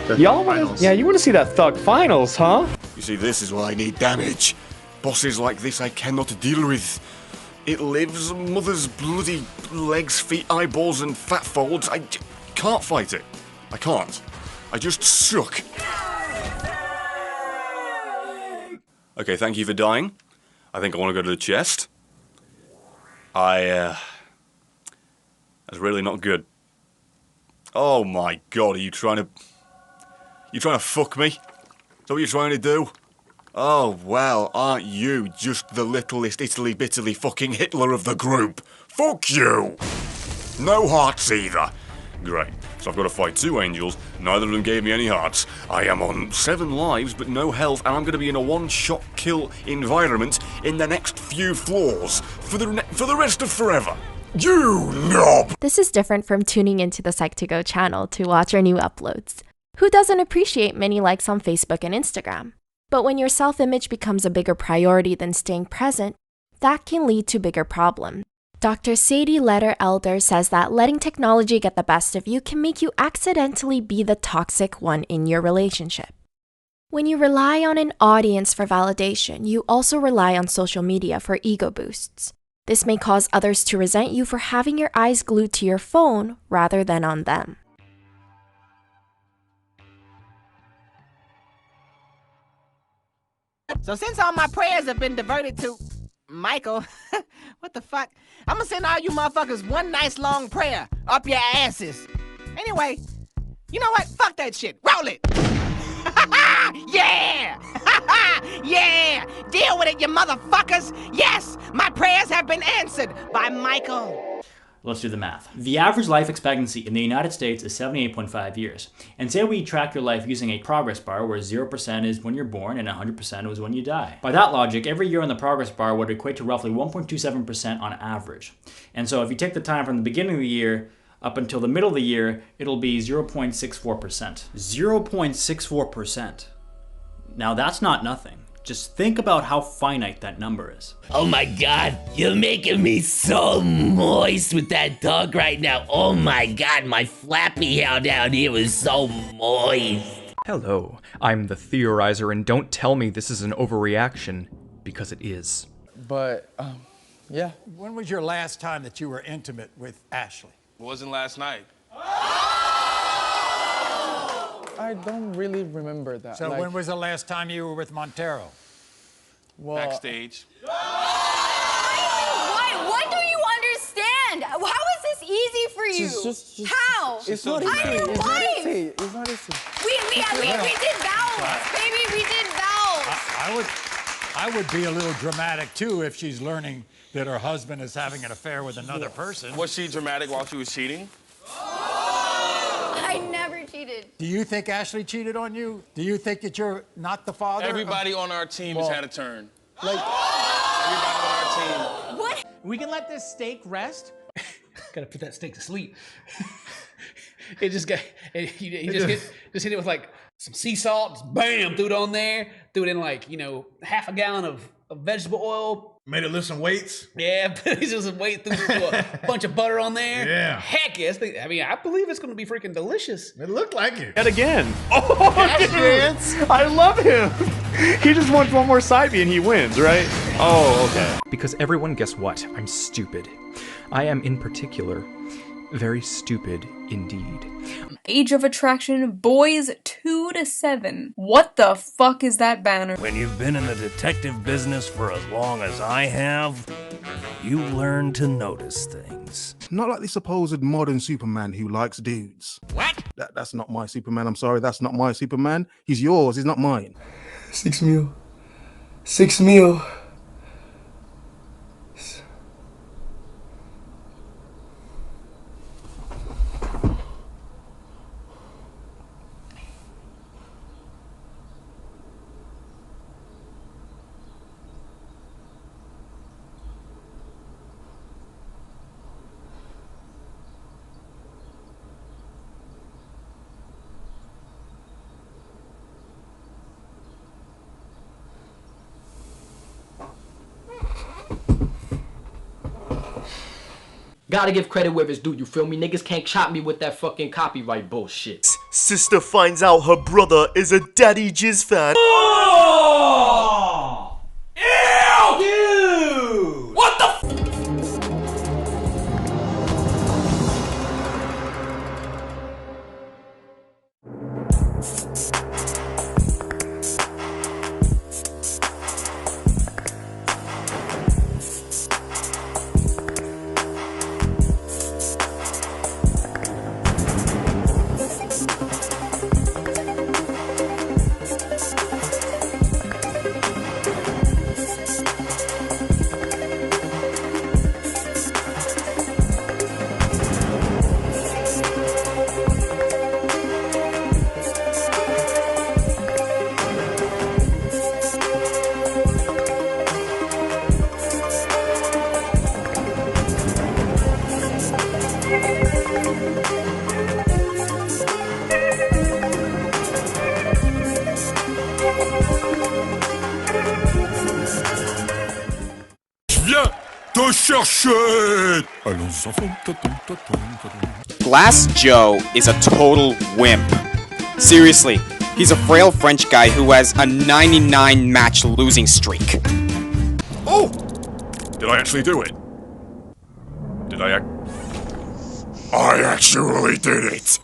sec. Y'all want to? Yeah, you want to see that Thug Finals, huh? You see, this is why I need damage. Bosses like this I cannot deal with. It lives mother's bloody legs, feet, eyeballs, and fat folds. I can't fight it. I can't. I just suck. Okay, thank you for dying. I think I want to go to the chest. That's really not good. Oh my god, are you trying to fuck me? Is that what you're trying to do? Oh, well, aren't you just the littlest Italy bitterly fucking Hitler of the group? Fuck you! No hearts either. Great. So I've got to fight 2 angels, neither of them gave me any hearts. I am on 7 lives but no health, and I'm going to be in a one-shot kill environment in the next few floors for the rest of forever. You knob! This is different from tuning into the Psych2Go channel to watch our new uploads. Who doesn't appreciate many likes on Facebook and Instagram? But when your self-image becomes a bigger priority than staying present, that can lead to bigger problems. Dr. Sadie Letter Elder says that letting technology get the best of you can make you accidentally be the toxic one in your relationship. When you rely on an audience for validation, you also rely on social media for ego boosts. This may cause others to resent you for having your eyes glued to your phone rather than on them. So since all my prayers have been diverted to Michael, what the fuck? I'm gonna send all you motherfuckers one nice long prayer up your asses. Anyway, you know what? Fuck that shit. Roll it. Yeah! Yeah! Deal with it, you motherfuckers! Yes! My prayers have been answered by Michael. Let's do the math. The average life expectancy in the United States is 78.5 years. And say we track your life using a progress bar where 0% is when you're born and 100% is when you die. By that logic, every year on the progress bar would equate to roughly 1.27% on average. And so if you take the time from the beginning of the year up until the middle of the year, it'll be 0.64%. 0.64%. Now that's not nothing. Just think about how finite that number is. Oh my god, you're making me so moist with that dog right now. Oh my god, my flappy hair down here is so moist. Hello, I'm the Theorizer, and don't tell me this is an overreaction, because it is. But, yeah. When was your last time that you were intimate with Ashley? It wasn't last night. I don't really remember that. So when was the last time you were with Montero? Well, backstage. What do you understand? How is this easy for you? How? It's not easy. It's not easy. It's not easy. We did vows, baby. We did vows. I would be a little dramatic too if she's learning that her husband is having an affair with another person. Was she dramatic while she was cheating? I never cheated. Do you think Ashley cheated on you? Do you think that you're not the father? Everybody on our team has had a turn. Like everybody on our team. What? We can let this steak rest. Gotta put that steak to sleep. It just got. He just hit it with like some sea salt. Just bam, threw it on there. Threw it in like half a gallon of vegetable oil. Made it lift some weights. Yeah, he's just waiting through a bunch of butter on there. Yeah. Heck yes. I mean, I believe it's going to be freaking delicious. It looked like it. Yet again. Oh, dude. I love him. He just wants one more side B and he wins, right? Oh, okay. Because everyone, guess what? I'm stupid. I am, in particular, very stupid indeed. Age of attraction, boys 2 to 7. What the fuck is that banner? When you've been in the detective business for as long as I have, you learn to notice things. Not like the supposed modern Superman who likes dudes. What? That's not my Superman. I'm sorry, that's not my Superman. He's yours, he's not mine. 6 mil. 6 mil. Gotta give credit where it's due, you feel me? Niggas can't chop me with that fucking copyright bullshit. Sister finds out her brother is a Daddy Jizz fan. Oh! Ew! Dude! What the f- Viens te chercher. Allons enfants. Glass Joe is a total wimp. Seriously, he's a frail French guy who has a 99 match losing streak. Oh! Did I actually do it? Did I actually did it!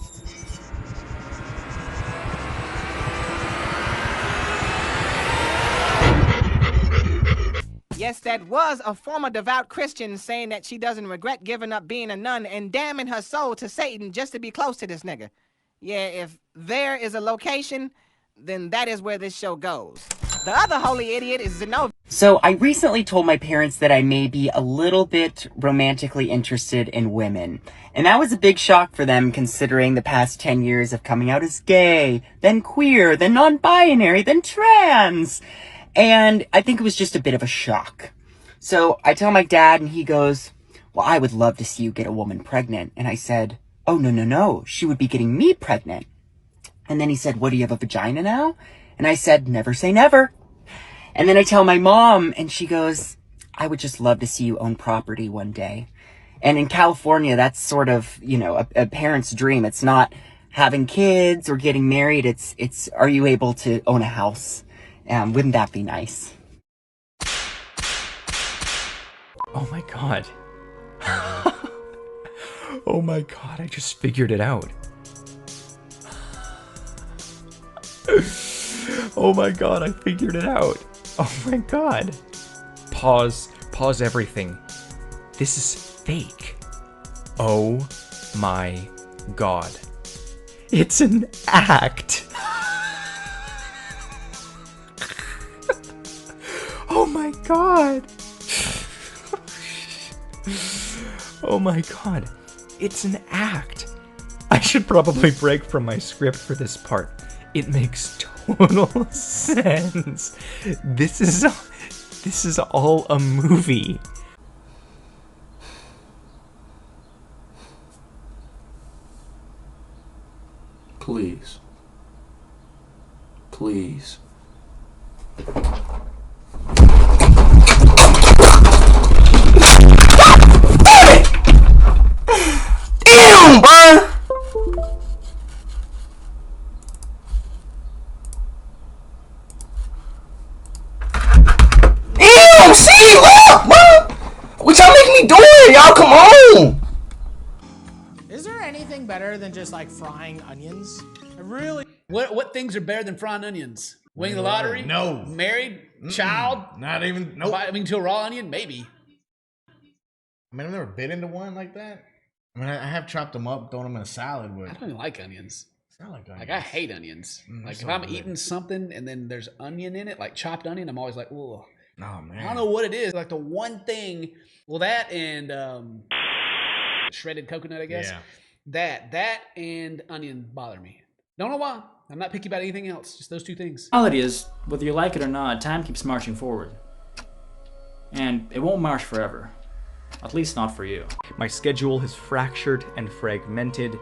Yes, that was a former devout Christian saying that she doesn't regret giving up being a nun and damning her soul to Satan just to be close to this nigga. Yeah, if there is a location, then that is where this show goes. The other holy idiot is Zenobia. So I recently told my parents that I may be a little bit romantically interested in women. And that was a big shock for them considering the past 10 years of coming out as gay, then queer, then non-binary, then trans. And I think it was just a bit of a shock. So I tell my dad and he goes, well, I would love to see you get a woman pregnant. And I said, oh, no. She would be getting me pregnant. And then he said, what, do you have a vagina now? And I said, never say never. And then I tell my mom and she goes, I would just love to see you own property one day. And in California, that's sort of, you know, a parent's dream. It's not having kids or getting married. It's are you able to own a house? Wouldn't that be nice? Oh my god. Oh my god, I just figured it out. Oh my god, I figured it out. Oh my god. Pause everything. This is fake. Oh my god. It's an act. Oh my god. Oh my god. It's an act. I should probably break from my script for this part. It makes total sense. This is all a movie. Please. Please. y'all. Come on. Is there anything better than just like frying onions? Really? What things are better than frying onions? Winning the lottery? No. Married? Child? Not even. Nope. I mean, to a raw onion? Maybe. I mean, I've never bit into one like that. I mean, I have chopped them up, thrown them in a salad. But I don't even like onions. I like onions. Like, I hate onions. Like, so if I'm good. eating something and then there's onion in it, like chopped onion, I'm always like, ooh. Oh, man. I don't know what it is. Like, the one thing, well, that and shredded coconut, I guess. Yeah. That and onion bother me. Don't know why. I'm not picky about anything else. Just those two things. The reality is, whether you like it or not, time keeps marching forward. And it won't march forever. At least not for you. My schedule is fractured and fragmented.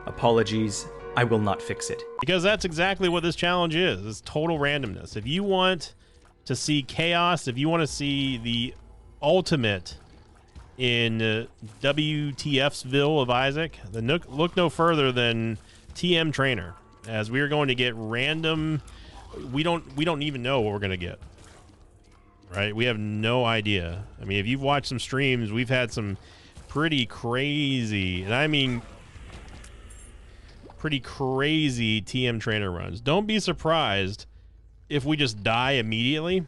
Apologies, I will not fix it. Because that's exactly what this challenge is. It's total randomness. If you want to see chaos, if you want to see the ultimate in WTF'sville of Isaac, then look no further than TM Trainer, as we are going to get random. We don't even know what we're going to get. Right? We have no idea. I mean, if you've watched some streams, we've had some pretty crazy, and I mean pretty crazy TM Trainer runs. Don't be surprised if we just die immediately.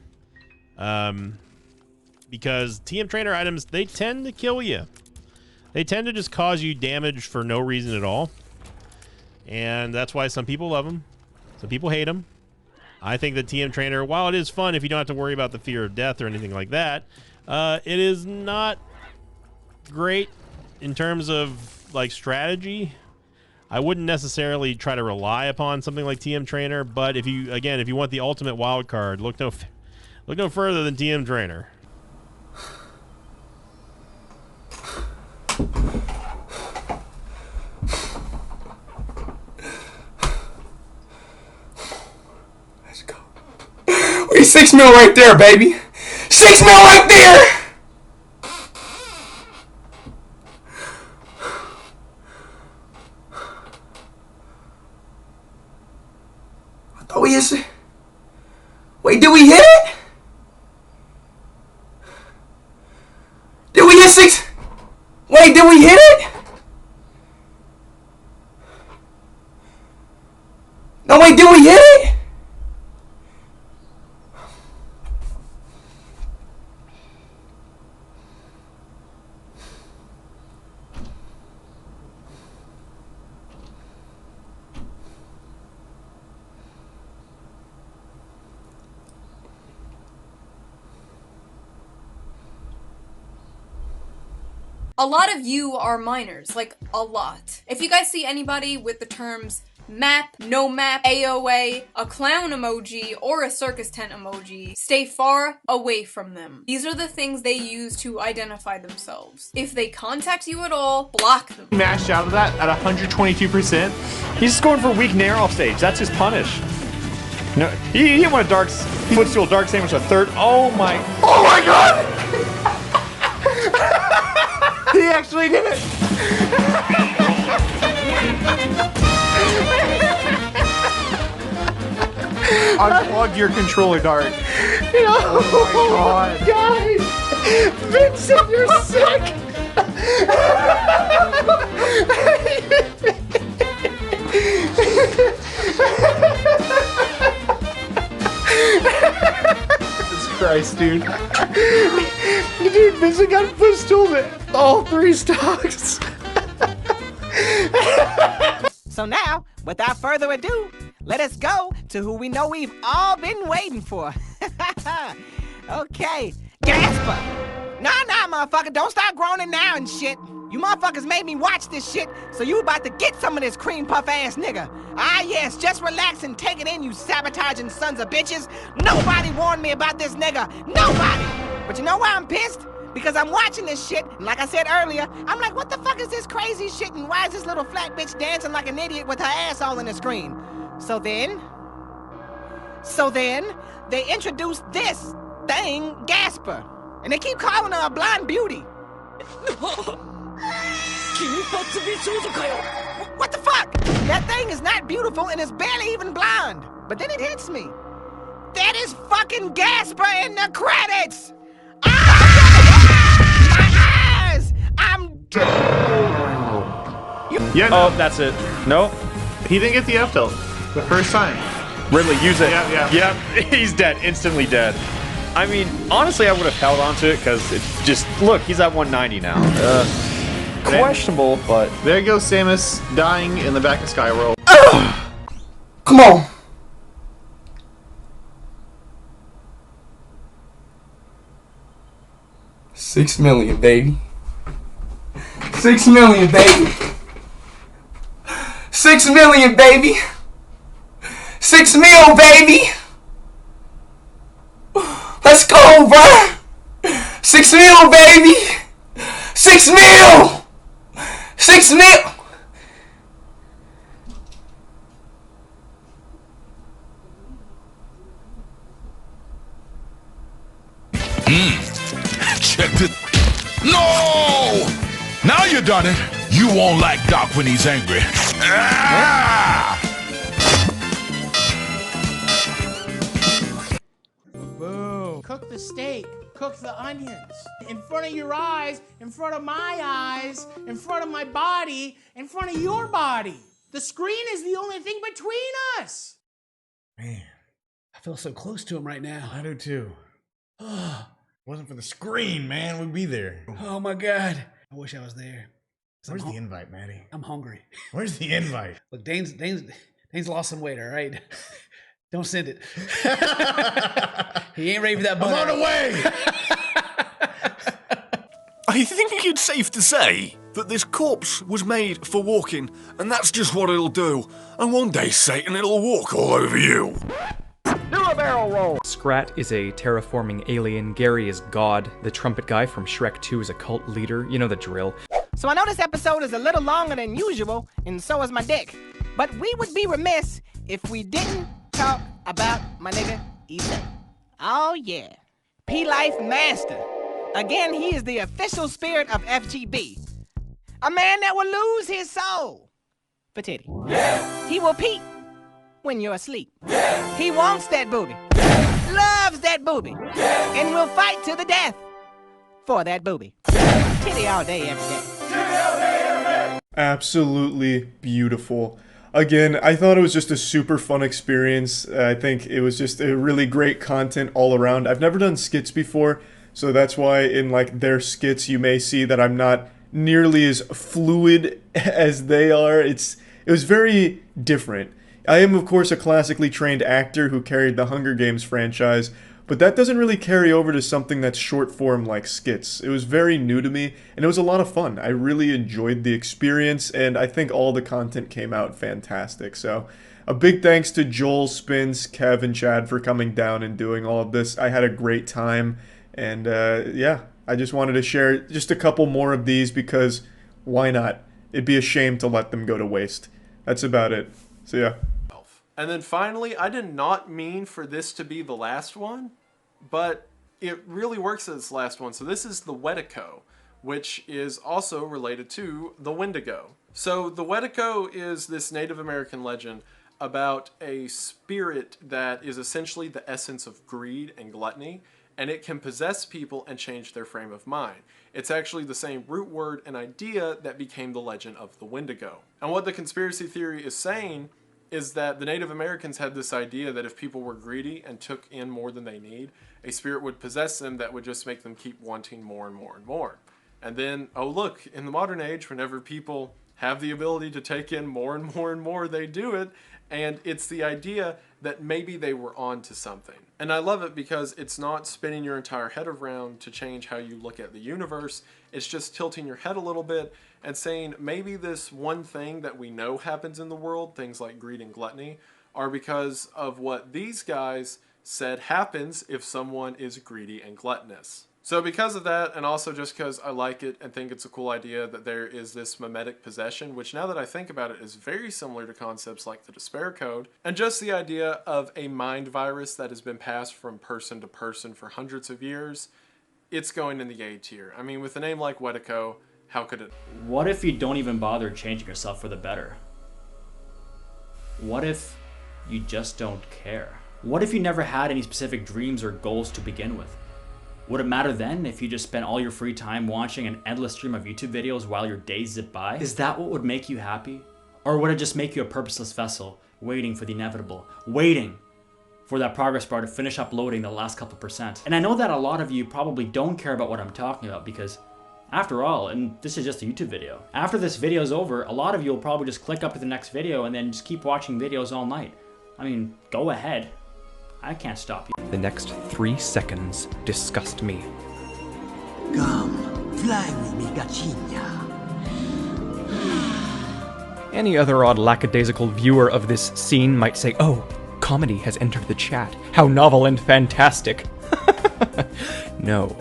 Because TM Trainer items, they tend to kill you. They tend to just cause you damage for no reason at all. And that's why some people love them. Some people hate them. I think the TM Trainer, while it is fun if you don't have to worry about the fear of death or anything like that, it is not great in terms of like strategy. I wouldn't necessarily try to rely upon something like TM Trainer, but if you want the ultimate wild card, look no further than TM Trainer. We 6 mil right there, baby. 6 mil right there. I thought we hit. Wait, did we hit it? Did we hit 6? Wait, did we hit it? No, wait, did we hit it? A lot of you are minors, like a lot. If you guys see anybody with the terms map, no map, AOA, a clown emoji, or a circus tent emoji, stay far away from them. These are the things they use to identify themselves. If they contact you at all, block them. Mashed out of that at 122%. He's just going for weak nair off stage. That's his punish. No, he didn't want a footstool dark sandwich a third. Oh my god! He actually did it! Unplug your controller, Dart. Oh my god! Vincent, you're sick! Jesus Christ, dude. Dude, Vincent got footstooled at all 3 stocks. So now, without further ado, let us go to who we know we've all been waiting for. Okay, Gasper. Nah, motherfucker, don't start groaning now and shit. You motherfuckers made me watch this shit, so you about to get some of this cream puff ass nigga. Ah yes, just relax and take it in, you sabotaging sons of bitches. Nobody warned me about this nigga. Nobody. But you know why I'm pissed? Because I'm watching this shit, and like I said earlier, I'm like, what the fuck is this crazy shit, and why is this little flat bitch dancing like an idiot with her ass all in the screen? So then, they introduced this thing, Gasper. And they keep calling her a blonde beauty. What the fuck? That thing is not beautiful and is barely even blonde. But then it hits me. That is fucking Gasper in the credits! Ah! My eyes! I Yeah. No. Oh, that's it. No. He didn't get the F tilt the first time. Ridley, use it. Yeah. Yep. He's dead. Instantly dead. I mean, honestly, I would have held on to it because it just look. He's at 190 now. Questionable, but there goes Samus dying in the back of Skyworld. Come on. $6 million, baby. 6 million, baby. 6 million, baby. 6 mil, baby. Let's go, bruh. 6 mil, baby. 6 mil. 6 mil. Check this. No! Now you done it. You won't like Doc when he's angry. Ah! Boo. Cook the steak. Cook the onions. In front of your eyes, in front of my eyes, in front of my body, in front of your body. The screen is the only thing between us. Man, I feel so close to him right now. I do too. Wasn't for the screen, man, we'd be there. Oh my God. I wish I was there. Where's the invite, Maddie? I'm hungry. Where's the invite? Look, Dane's lost some weight, all right? Don't send it. He ain't ready for that button. I'm on the way! I think it's safe to say that this corpse was made for walking, and that's just what it'll do. And one day, Satan, it'll walk all over you. Do a barrel roll! Scrat is a terraforming alien. Gary is God. The trumpet guy from Shrek 2 is a cult leader. You know the drill. So I know this episode is a little longer than usual, and so is my dick. But we would be remiss if we didn't talk about my nigga Issei. Oh yeah. P-Life Master. Again, he is the official spirit of FGB. A man that will lose his soul for titty. Yeah. He will peep when you're asleep. Yeah. He wants that booby. Loves that booby. Yeah. And will fight to the death for that booby. Titty all day, every day. Absolutely beautiful. Again, I thought it was just a super fun experience. I think it was just a really great content all around. I've never done skits before, so that's why in like their skits you may see that I'm not nearly as fluid as they are. It was very different. I am of course a classically trained actor who carried the Hunger Games franchise, but that doesn't really carry over to something that's short form like skits. It was very new to me, and it was a lot of fun. I really enjoyed the experience, and I think all the content came out fantastic. So a big thanks to Joel, Spins, Kev, and Chad for coming down and doing all of this. I had a great time, and yeah, I just wanted to share just a couple more of these because why not? It'd be a shame to let them go to waste. That's about it. So yeah. And then finally, I did not mean for this to be the last one, but it really works as the last one. So this is the Wetiko, which is also related to the Wendigo. So the Wetiko is this Native American legend about a spirit that is essentially the essence of greed and gluttony, and it can possess people and change their frame of mind. It's actually the same root word and idea that became the legend of the Wendigo. And what the conspiracy theory is saying is that the Native Americans had this idea that if people were greedy and took in more than they need, a spirit would possess them that would just make them keep wanting more and more and more. And then, oh look, in the modern age, whenever people have the ability to take in more and more and more, they do it. And it's the idea that maybe they were on to something. And I love it because it's not spinning your entire head around to change how you look at the universe. It's just tilting your head a little bit and saying maybe this one thing that we know happens in the world, things like greed and gluttony, are because of what these guys said happens if someone is greedy and gluttonous. So because of that, and also just because I like it and think it's a cool idea that there is this mimetic possession, which now that I think about it is very similar to concepts like the Despair Code, and just the idea of a mind virus that has been passed from person to person for hundreds of years, it's going in the A tier. I mean, with a name like Wetiko, how could it? What if you don't even bother changing yourself for the better? What if you just don't care? What if you never had any specific dreams or goals to begin with? Would it matter then if you just spent all your free time watching an endless stream of YouTube videos while your days zip by? Is that what would make you happy? Or would it just make you a purposeless vessel, waiting for the inevitable, waiting for that progress bar to finish uploading the last couple percent? And I know that a lot of you probably don't care about what I'm talking about because after all, and this is just a YouTube video, after this video is over, a lot of you will probably just click up to the next video and then just keep watching videos all night. I mean, go ahead. I can't stop you. The next 3 seconds disgust me. Come, fly with me, Gachinya. Any other odd lackadaisical viewer of this scene might say, oh, comedy has entered the chat. How novel and fantastic. No.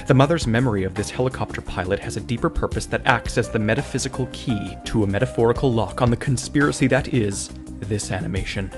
The mother's memory of this helicopter pilot has a deeper purpose that acts as the metaphysical key to a metaphorical lock on the conspiracy that is this animation.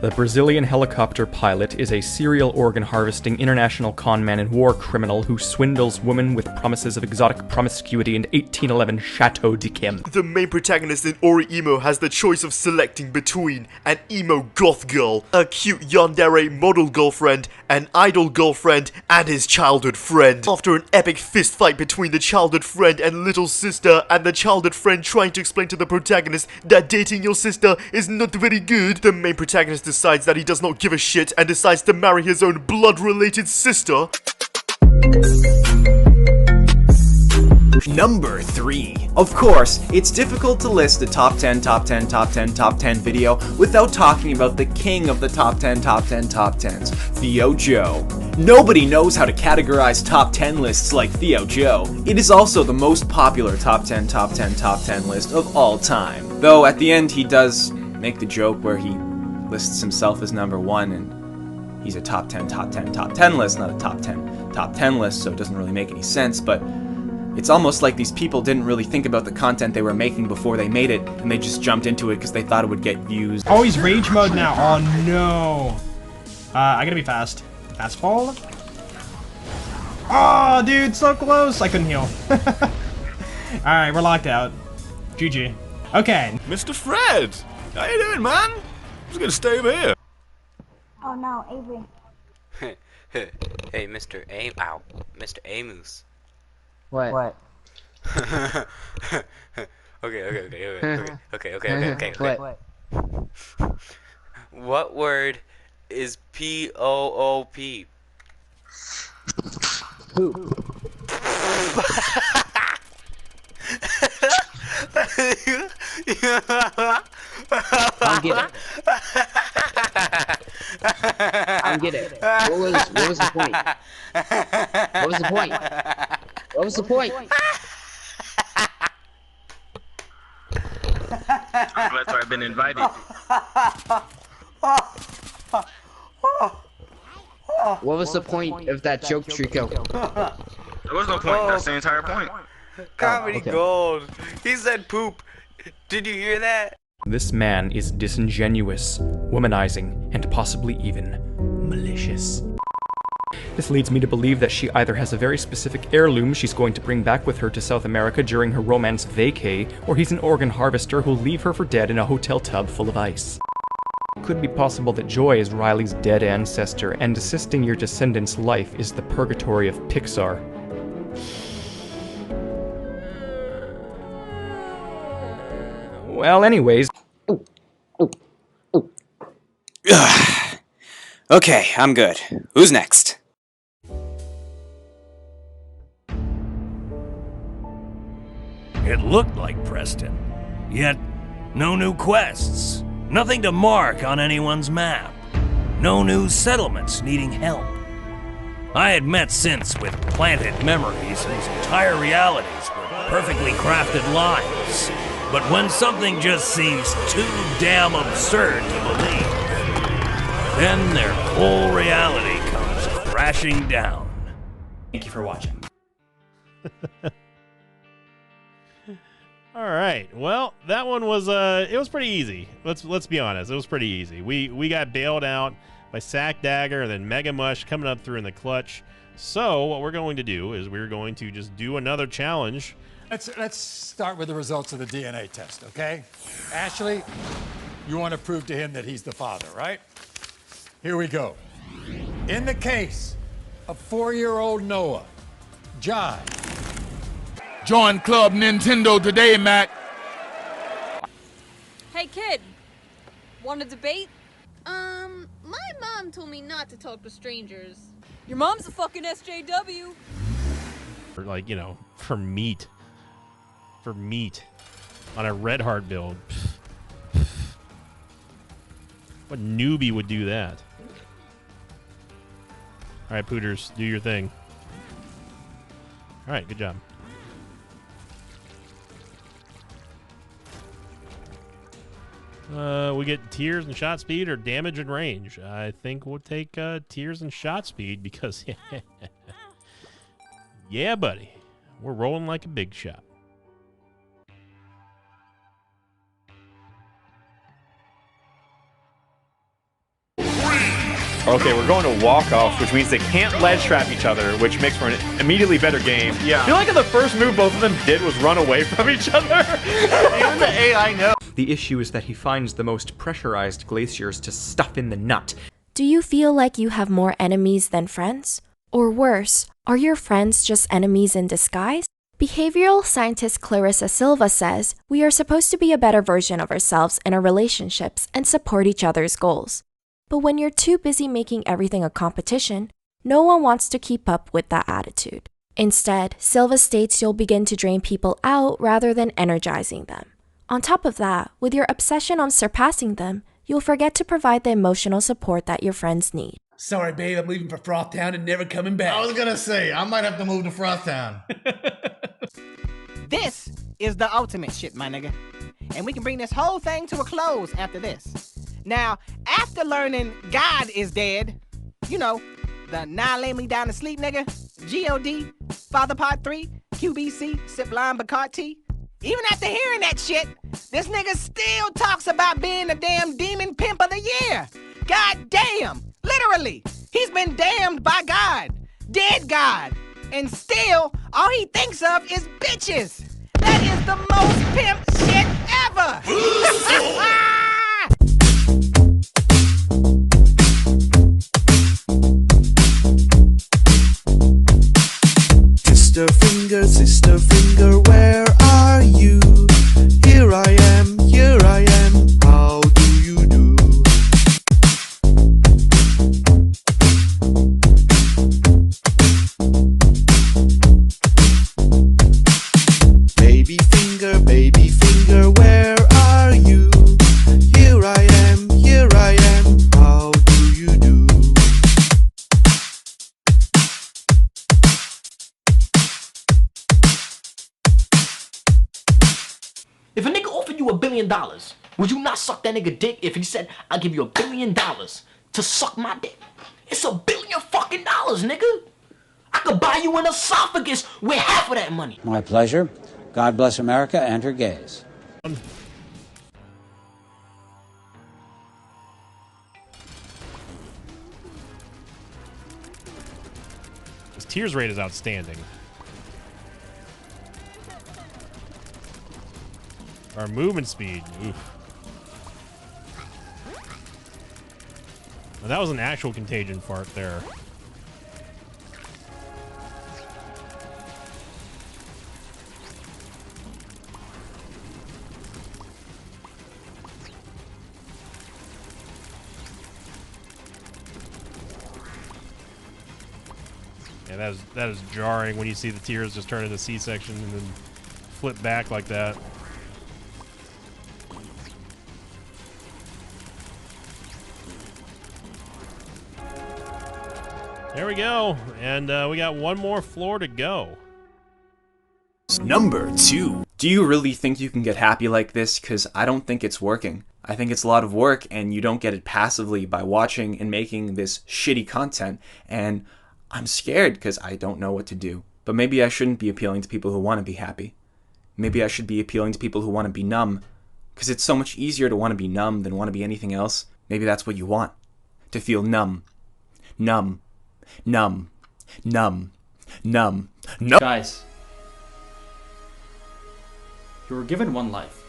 The Brazilian helicopter pilot is a serial organ harvesting international conman and war criminal who swindles women with promises of exotic promiscuity in 1811 Chateau d'Yquem. The main protagonist in Ori Emo has the choice of selecting between an emo goth girl, a cute yandere model girlfriend, an idol girlfriend, and his childhood friend. After an epic fist fight between the childhood friend and little sister, and the childhood friend trying to explain to the protagonist that dating your sister is not very good, the main protagonist decides that he does not give a shit and decides to marry his own blood-related sister. Number 3. Of course, it's difficult to list a top 10 video without talking about the king of the top 10 top 10s, Theo Joe. Nobody knows how to categorize top 10 lists like Theo Joe. It is also the most popular top 10 list of all time. Though at the end he does make the joke where he lists himself as number 1 and he's a top 10 list, not a top 10 list, so it doesn't really make any sense, but it's almost like these people didn't really think about the content they were making before they made it, and they just jumped into it because they thought it would get views. Oh, he's rage mode now. Oh no. I gotta be fast. Fastball? Oh, dude, so close. I couldn't heal. Alright, we're locked out. GG. Okay. Mr. Fred! How you doing, man? I'm just gonna stay over here. Oh no, Avery. Hey, Mr. Amos. What? Okay. What? What word is P-O-O-P? Poop. I don't get it. What was the point? What was the point? What was the point? That's why I've been invited. What was the point of that joke, Trico? There was no point. That's the entire point. Comedy gold. He said poop. Did you hear that? This man is disingenuous, womanizing, and possibly even malicious. This leads me to believe that she either has a very specific heirloom she's going to bring back with her to South America during her romance vacay, or he's an organ harvester who'll leave her for dead in a hotel tub full of ice. It could be possible that Joy is Riley's dead ancestor, and assisting your descendant's life is the purgatory of Pixar. Well, anyways... Okay, I'm good. Who's next? It looked like Preston, yet no new quests, nothing to mark on anyone's map, no new settlements needing help. I had met synths with planted memories whose entire realities were perfectly crafted lies, but when something just seems too damn absurd to believe, then their whole reality comes crashing down. Thank you for watching. All right. Well, that one was it was pretty easy. Let's be honest. It was pretty easy. We got bailed out by Sack Dagger and then Mega Mush coming up through in the clutch. So what we're going to do is we're going to just do another challenge. Let's start with the results of the DNA test, okay? Ashley, you want to prove to him that he's the father, right? Here we go. In the case of 4-year-old Noah. Jai. Join Club Nintendo today, Mac. Hey kid, want to debate? My mom told me not to talk to strangers. Your mom's a fucking SJW. Or like, you know, for meat. For meat. On a Red Heart build. What newbie would do that? Alright, Pooters, do your thing. Alright, good job. We get tears and shot speed or damage and range. I think we'll take tears and shot speed because yeah, buddy. We're rolling like a big shot. Okay, we're going to walk-offs, which means they can't ledge trap each other, which makes for an immediately better game. Yeah. I feel like the first move both of them did was run away from each other. Even the AI knows. The issue is that he finds the most pressurized glaciers to stuff in the nut. Do you feel like you have more enemies than friends? Or worse, are your friends just enemies in disguise? Behavioral scientist Clarissa Silva says we are supposed to be a better version of ourselves in our relationships and support each other's goals. But when you're too busy making everything a competition, no one wants to keep up with that attitude. Instead, Silva states you'll begin to drain people out rather than energizing them. On top of that, with your obsession on surpassing them, you'll forget to provide the emotional support that your friends need. Sorry, babe, I'm leaving for Frosttown and never coming back. I was gonna say, I might have to move to Frosttown. This is the ultimate shit, my nigga. And we can bring this whole thing to a close after this. Now, after learning God is dead, you know, the Now Lay Me Down to Sleep nigga, G.O.D., Father Part 3, QBC, Sip Lime Bacardi. Even after hearing that shit, this nigga still talks about being the damn demon pimp of the year. God damn, literally, he's been damned by God, dead God, and still all he thinks of is bitches. That is the most pimp shit ever. Sister finger, where are you? Here I am, how do you do? Baby finger, where are you? Here I am, how do you do? If a nigga offered you $1 billion, would you not suck that nigga dick if he said, I'll give you $1 billion to suck my dick? It's $1 billion fucking dollars, nigga. I could buy you an esophagus with half of that money. My pleasure. God bless America and her gays. His tears rate is outstanding. Our movement speed. Oof. Well, that was an actual contagion fart there. Yeah, that is jarring when you see the tears just turn into C-section and then flip back like that. There we go, and we got one more floor to go. Number 2. Do you really think you can get happy like this? Because I don't think it's working. I think it's a lot of work, and you don't get it passively by watching and making this shitty content, and I'm scared because I don't know what to do. But maybe I shouldn't be appealing to people who want to be happy. Maybe I should be appealing to people who want to be numb, because it's so much easier to want to be numb than want to be anything else. Maybe that's what you want. To feel numb. Numb. Numb. Numb. Numb. Numb. Guys, you were given one life.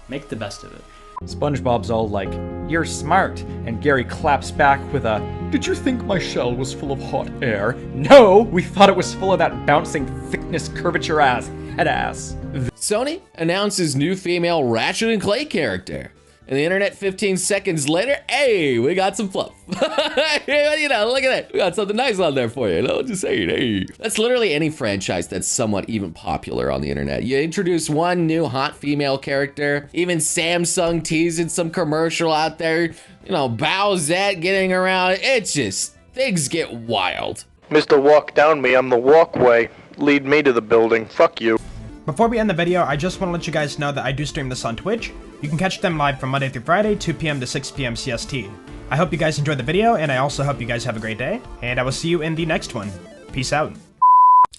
Make the best of it. SpongeBob's all like, "You're smart," and Gary claps back with a, "Did you think my shell was full of hot air? No, we thought it was full of that bouncing thickness curvature ass, head ass." Sony announces new female Ratchet and Clay character. And the internet 15 seconds later, hey, we got some fluff. You know, look at that. We got something nice on there for you. You know, just saying, hey. That's literally any franchise that's somewhat even popular on the internet. You introduce one new hot female character, even Samsung teasing some commercial out there, you know, Bowsette getting around. It's just, things get wild. Mr. Walk Down Me, I'm the walkway. Lead me to the building. Fuck you. Before we end the video, I just want to let you guys know that I do stream this on Twitch. You can catch them live from Monday through Friday, 2 p.m. to 6 p.m. CST. I hope you guys enjoyed the video, and I also hope you guys have a great day, and I will see you in the next one. Peace out.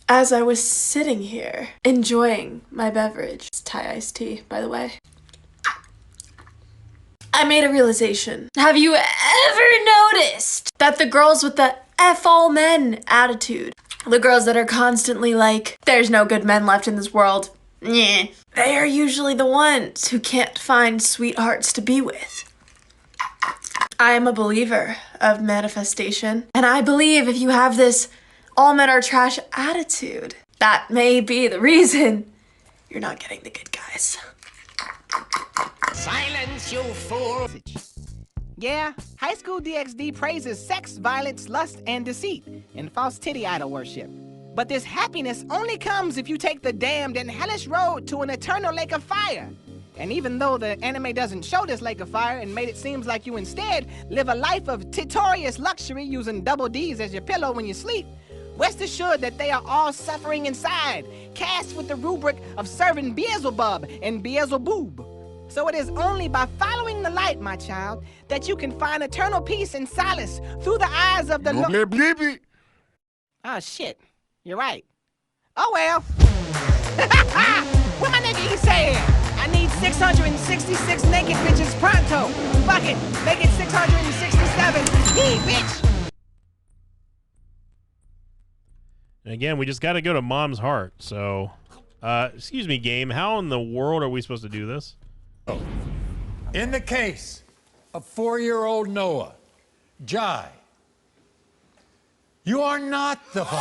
As I was sitting here, enjoying my beverage, it's Thai iced tea, by the way, I made a realization. Have you ever noticed that the girls with the F all men attitude, the girls that are constantly like, there's no good men left in this world, yeah, they are usually the ones who can't find sweethearts to be with. I am a believer of manifestation, and I believe if you have this all men are trash attitude, that may be the reason you're not getting the good guys. Silence, you fool! Yeah, High School DxD praises sex, violence, lust, and deceit, and false titty idol worship. But this happiness only comes if you take the damned and hellish road to an eternal lake of fire. And even though the anime doesn't show this lake of fire and made it seems like you instead live a life of titorious luxury using double D's as your pillow when you sleep, rest assured that they are all suffering inside, cast with the rubric of serving Beelzebub and Beelzebub. So it is only by following the light, my child, that you can find eternal peace and solace through the eyes of the Lord. Oh, shit. You're right. Oh, well. What my nigga he saying? I need 666 naked bitches pronto. Fuck it. Make it 667. Yee, bitch. And again, we just got to go to Mom's heart. So, excuse me, game. How in the world are we supposed to do this? In the case of 4-year-old Noah, Jai, you are not the father.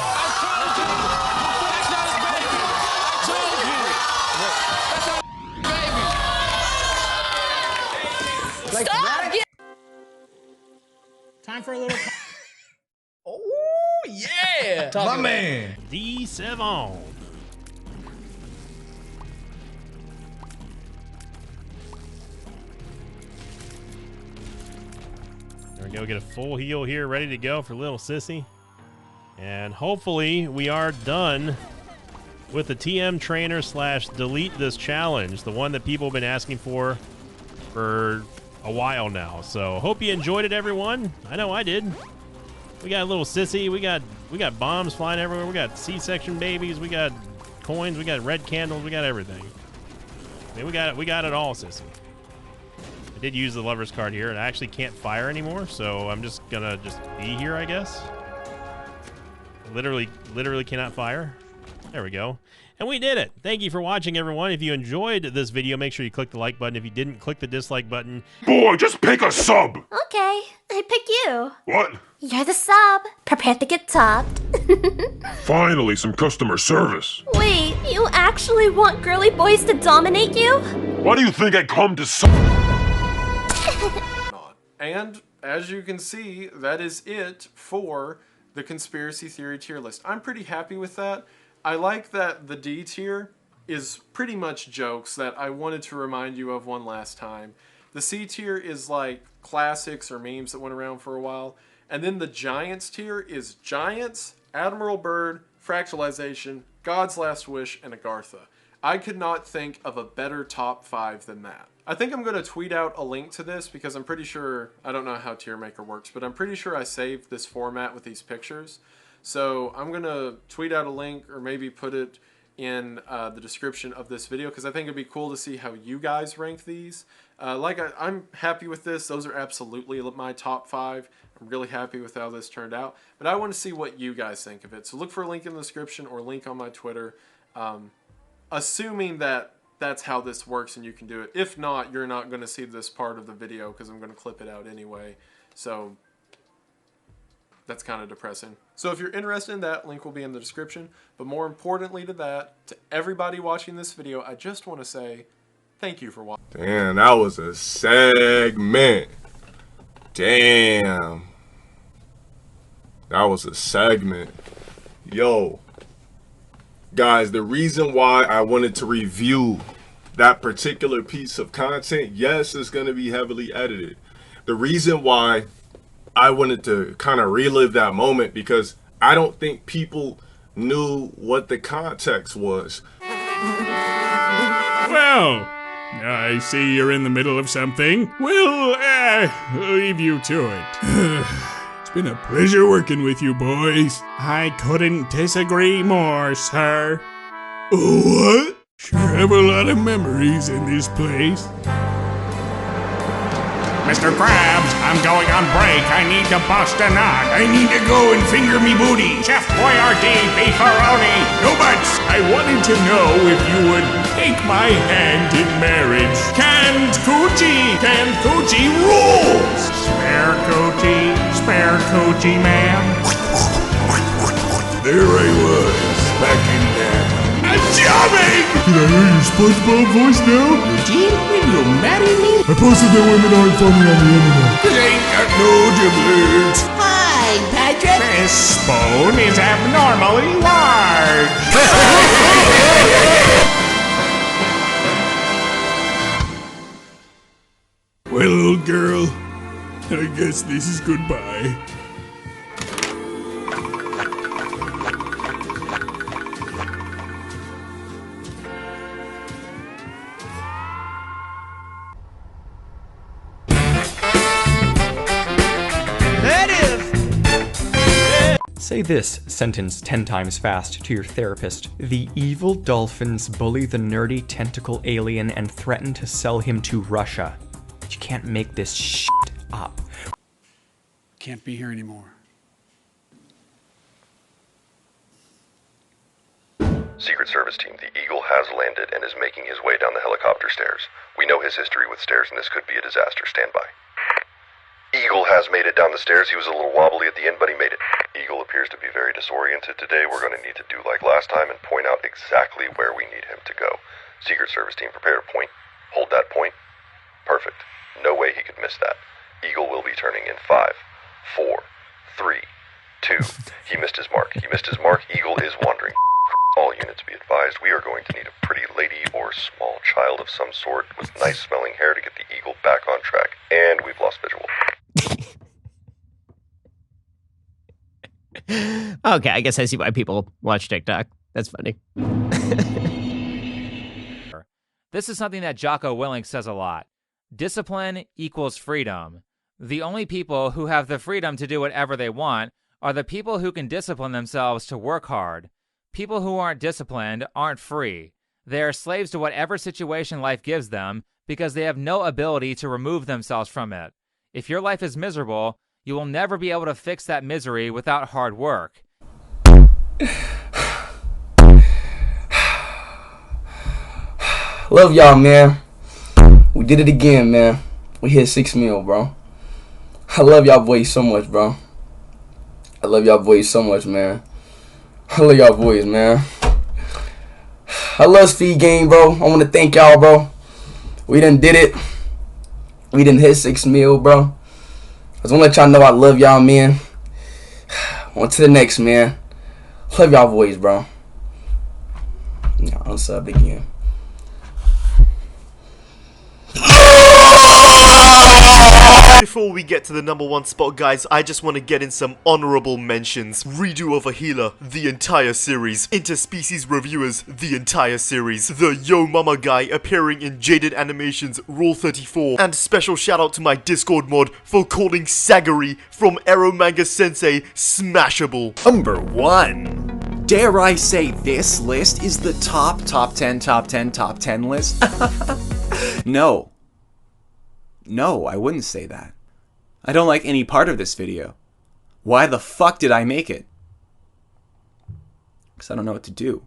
Stop! Time for a little. Oh, yeah! My man. D7. There we go. Get a full heal here, ready to go for little sissy. And hopefully we are done with the TM trainer / delete this challenge, the one that people have been asking for a while now. So hope you enjoyed it, everyone. I know I did. We got a little sissy. We got bombs flying everywhere. We got C-section babies. We got coins. We got red candles. We got everything. I mean, we got it all, sissy. I did use the lover's card here, and I actually can't fire anymore, so I'm just gonna be here, I guess. Literally cannot fire. There we go. And we did it. Thank you for watching, everyone. If you enjoyed this video, make sure you click the like button. If you didn't, click the dislike button. Boy, just pick a sub! Okay, I pick you. What? You're the sub. Prepare to get topped. Finally, some customer service. Wait, you actually want girly boys to dominate you? Why do you think I come to sub? And as you can see, that is it for the conspiracy theory tier list. I'm pretty happy with that. I like that the D tier is pretty much jokes that I wanted to remind you of one last time. The C tier is like classics or memes that went around for a while. And then the Giants tier is Giants, Admiral Byrd, Fractalization, God's Last Wish, and Agartha. I could not think of a better top 5 than that. I think I'm going to tweet out a link to this because I'm pretty sure, I don't know how Tier Maker works, but I'm pretty sure I saved this format with these pictures. So I'm going to tweet out a link or maybe put it in the description of this video because I think it'd be cool to see how you guys rank these. I'm happy with this. Those are absolutely my top 5. I'm really happy with how this turned out. But I want to see what you guys think of it. So look for a link in the description or a link on my Twitter. Assuming that that's how this works and you can do it. If not, you're not going to see this part of the video because I'm going to clip it out anyway. So that's kind of depressing. So if you're interested in that, link will be in the description. But more importantly to that, to everybody watching this video, I just want to say thank you for watching. Damn, that was a segment. Damn. That was a segment. Yo. Guys, the reason why I wanted to review that particular piece of content, yes, it's going to be heavily edited. The reason why I wanted to kind of relive that moment, because I don't think people knew what the context was. Well, I see you're in the middle of something. We'll leave you to it. It's been a pleasure working with you boys. I couldn't disagree more, sir. What? Sure have a lot of memories in this place. Mr. Krabs, I'm going on break. I need to bust a nut. I need to go and finger me booty. Chef Boyardee beefaroni. No buts. I wanted to know if you would take my hand in marriage. Canned coochie rules. Spare coochie, ma'am. There I was, back in I'm jamming! Can I hear your SpongeBob voice now? Eugene, will you marry me? I posted that women aren't funny on the internet. Cause I ain't got no giblets. Hi, Patrick. This spoon is abnormally large. Well, old girl, I guess this is goodbye. Say this sentence 10 times fast to your therapist. The evil dolphins bully the nerdy tentacle alien and threaten to sell him to Russia. You can't make this shit up. Can't be here anymore. Secret Service team, the Eagle has landed and is making his way down the helicopter stairs. We know his history with stairs and this could be a disaster. Stand by. Eagle has made it down the stairs. He was a little wobbly at the end, but he made it. Eagle appears to be very disoriented today. We're going to need to do like last time and point out exactly where we need him to go. Secret Service team, prepare to point. Hold that point. Perfect. No way he could miss that. Eagle will be turning in 5, 4, 3, 2. He missed his mark. He missed his mark. Eagle is wandering. All units be advised, we are going to need a pretty lady or small child of some sort with nice smelling hair to get the Eagle back on track. And we've lost visual. Okay, I guess I see why people watch TikTok. That's funny. This is something that Jocko Willink says a lot. Discipline equals freedom. The only people who have the freedom to do whatever they want are the people who can discipline themselves to work hard. People who aren't disciplined aren't free. They are slaves to whatever situation life gives them because they have no ability to remove themselves from it. If your life is miserable, you will never be able to fix that misery without hard work. Love y'all, man. We did it again, man. We hit 6 mil, bro. I love y'all boys so much, bro. I love y'all boys so much, man. I love y'all boys, man. I love Speed Game, bro. I want to thank y'all, bro. We done did it. We done hit 6 mil, bro. I just want to let y'all know I love y'all, man. On to the next, man. Love y'all boys, bro. Y'all unsubbed again. Before we get to the #1 spot, guys, I just want to get in some honorable mentions. Redo of a Healer, the entire series. Interspecies Reviewers, the entire series. The Yo Mama guy appearing in Jaded Animations Rule 34. And special shout out to my Discord mod for calling Sagari from Eromanga Sensei smashable. #1. Dare I say this list is the top 10 list? No. No, I wouldn't say that. I don't like any part of this video. Why the fuck did I make it? Because I don't know what to do.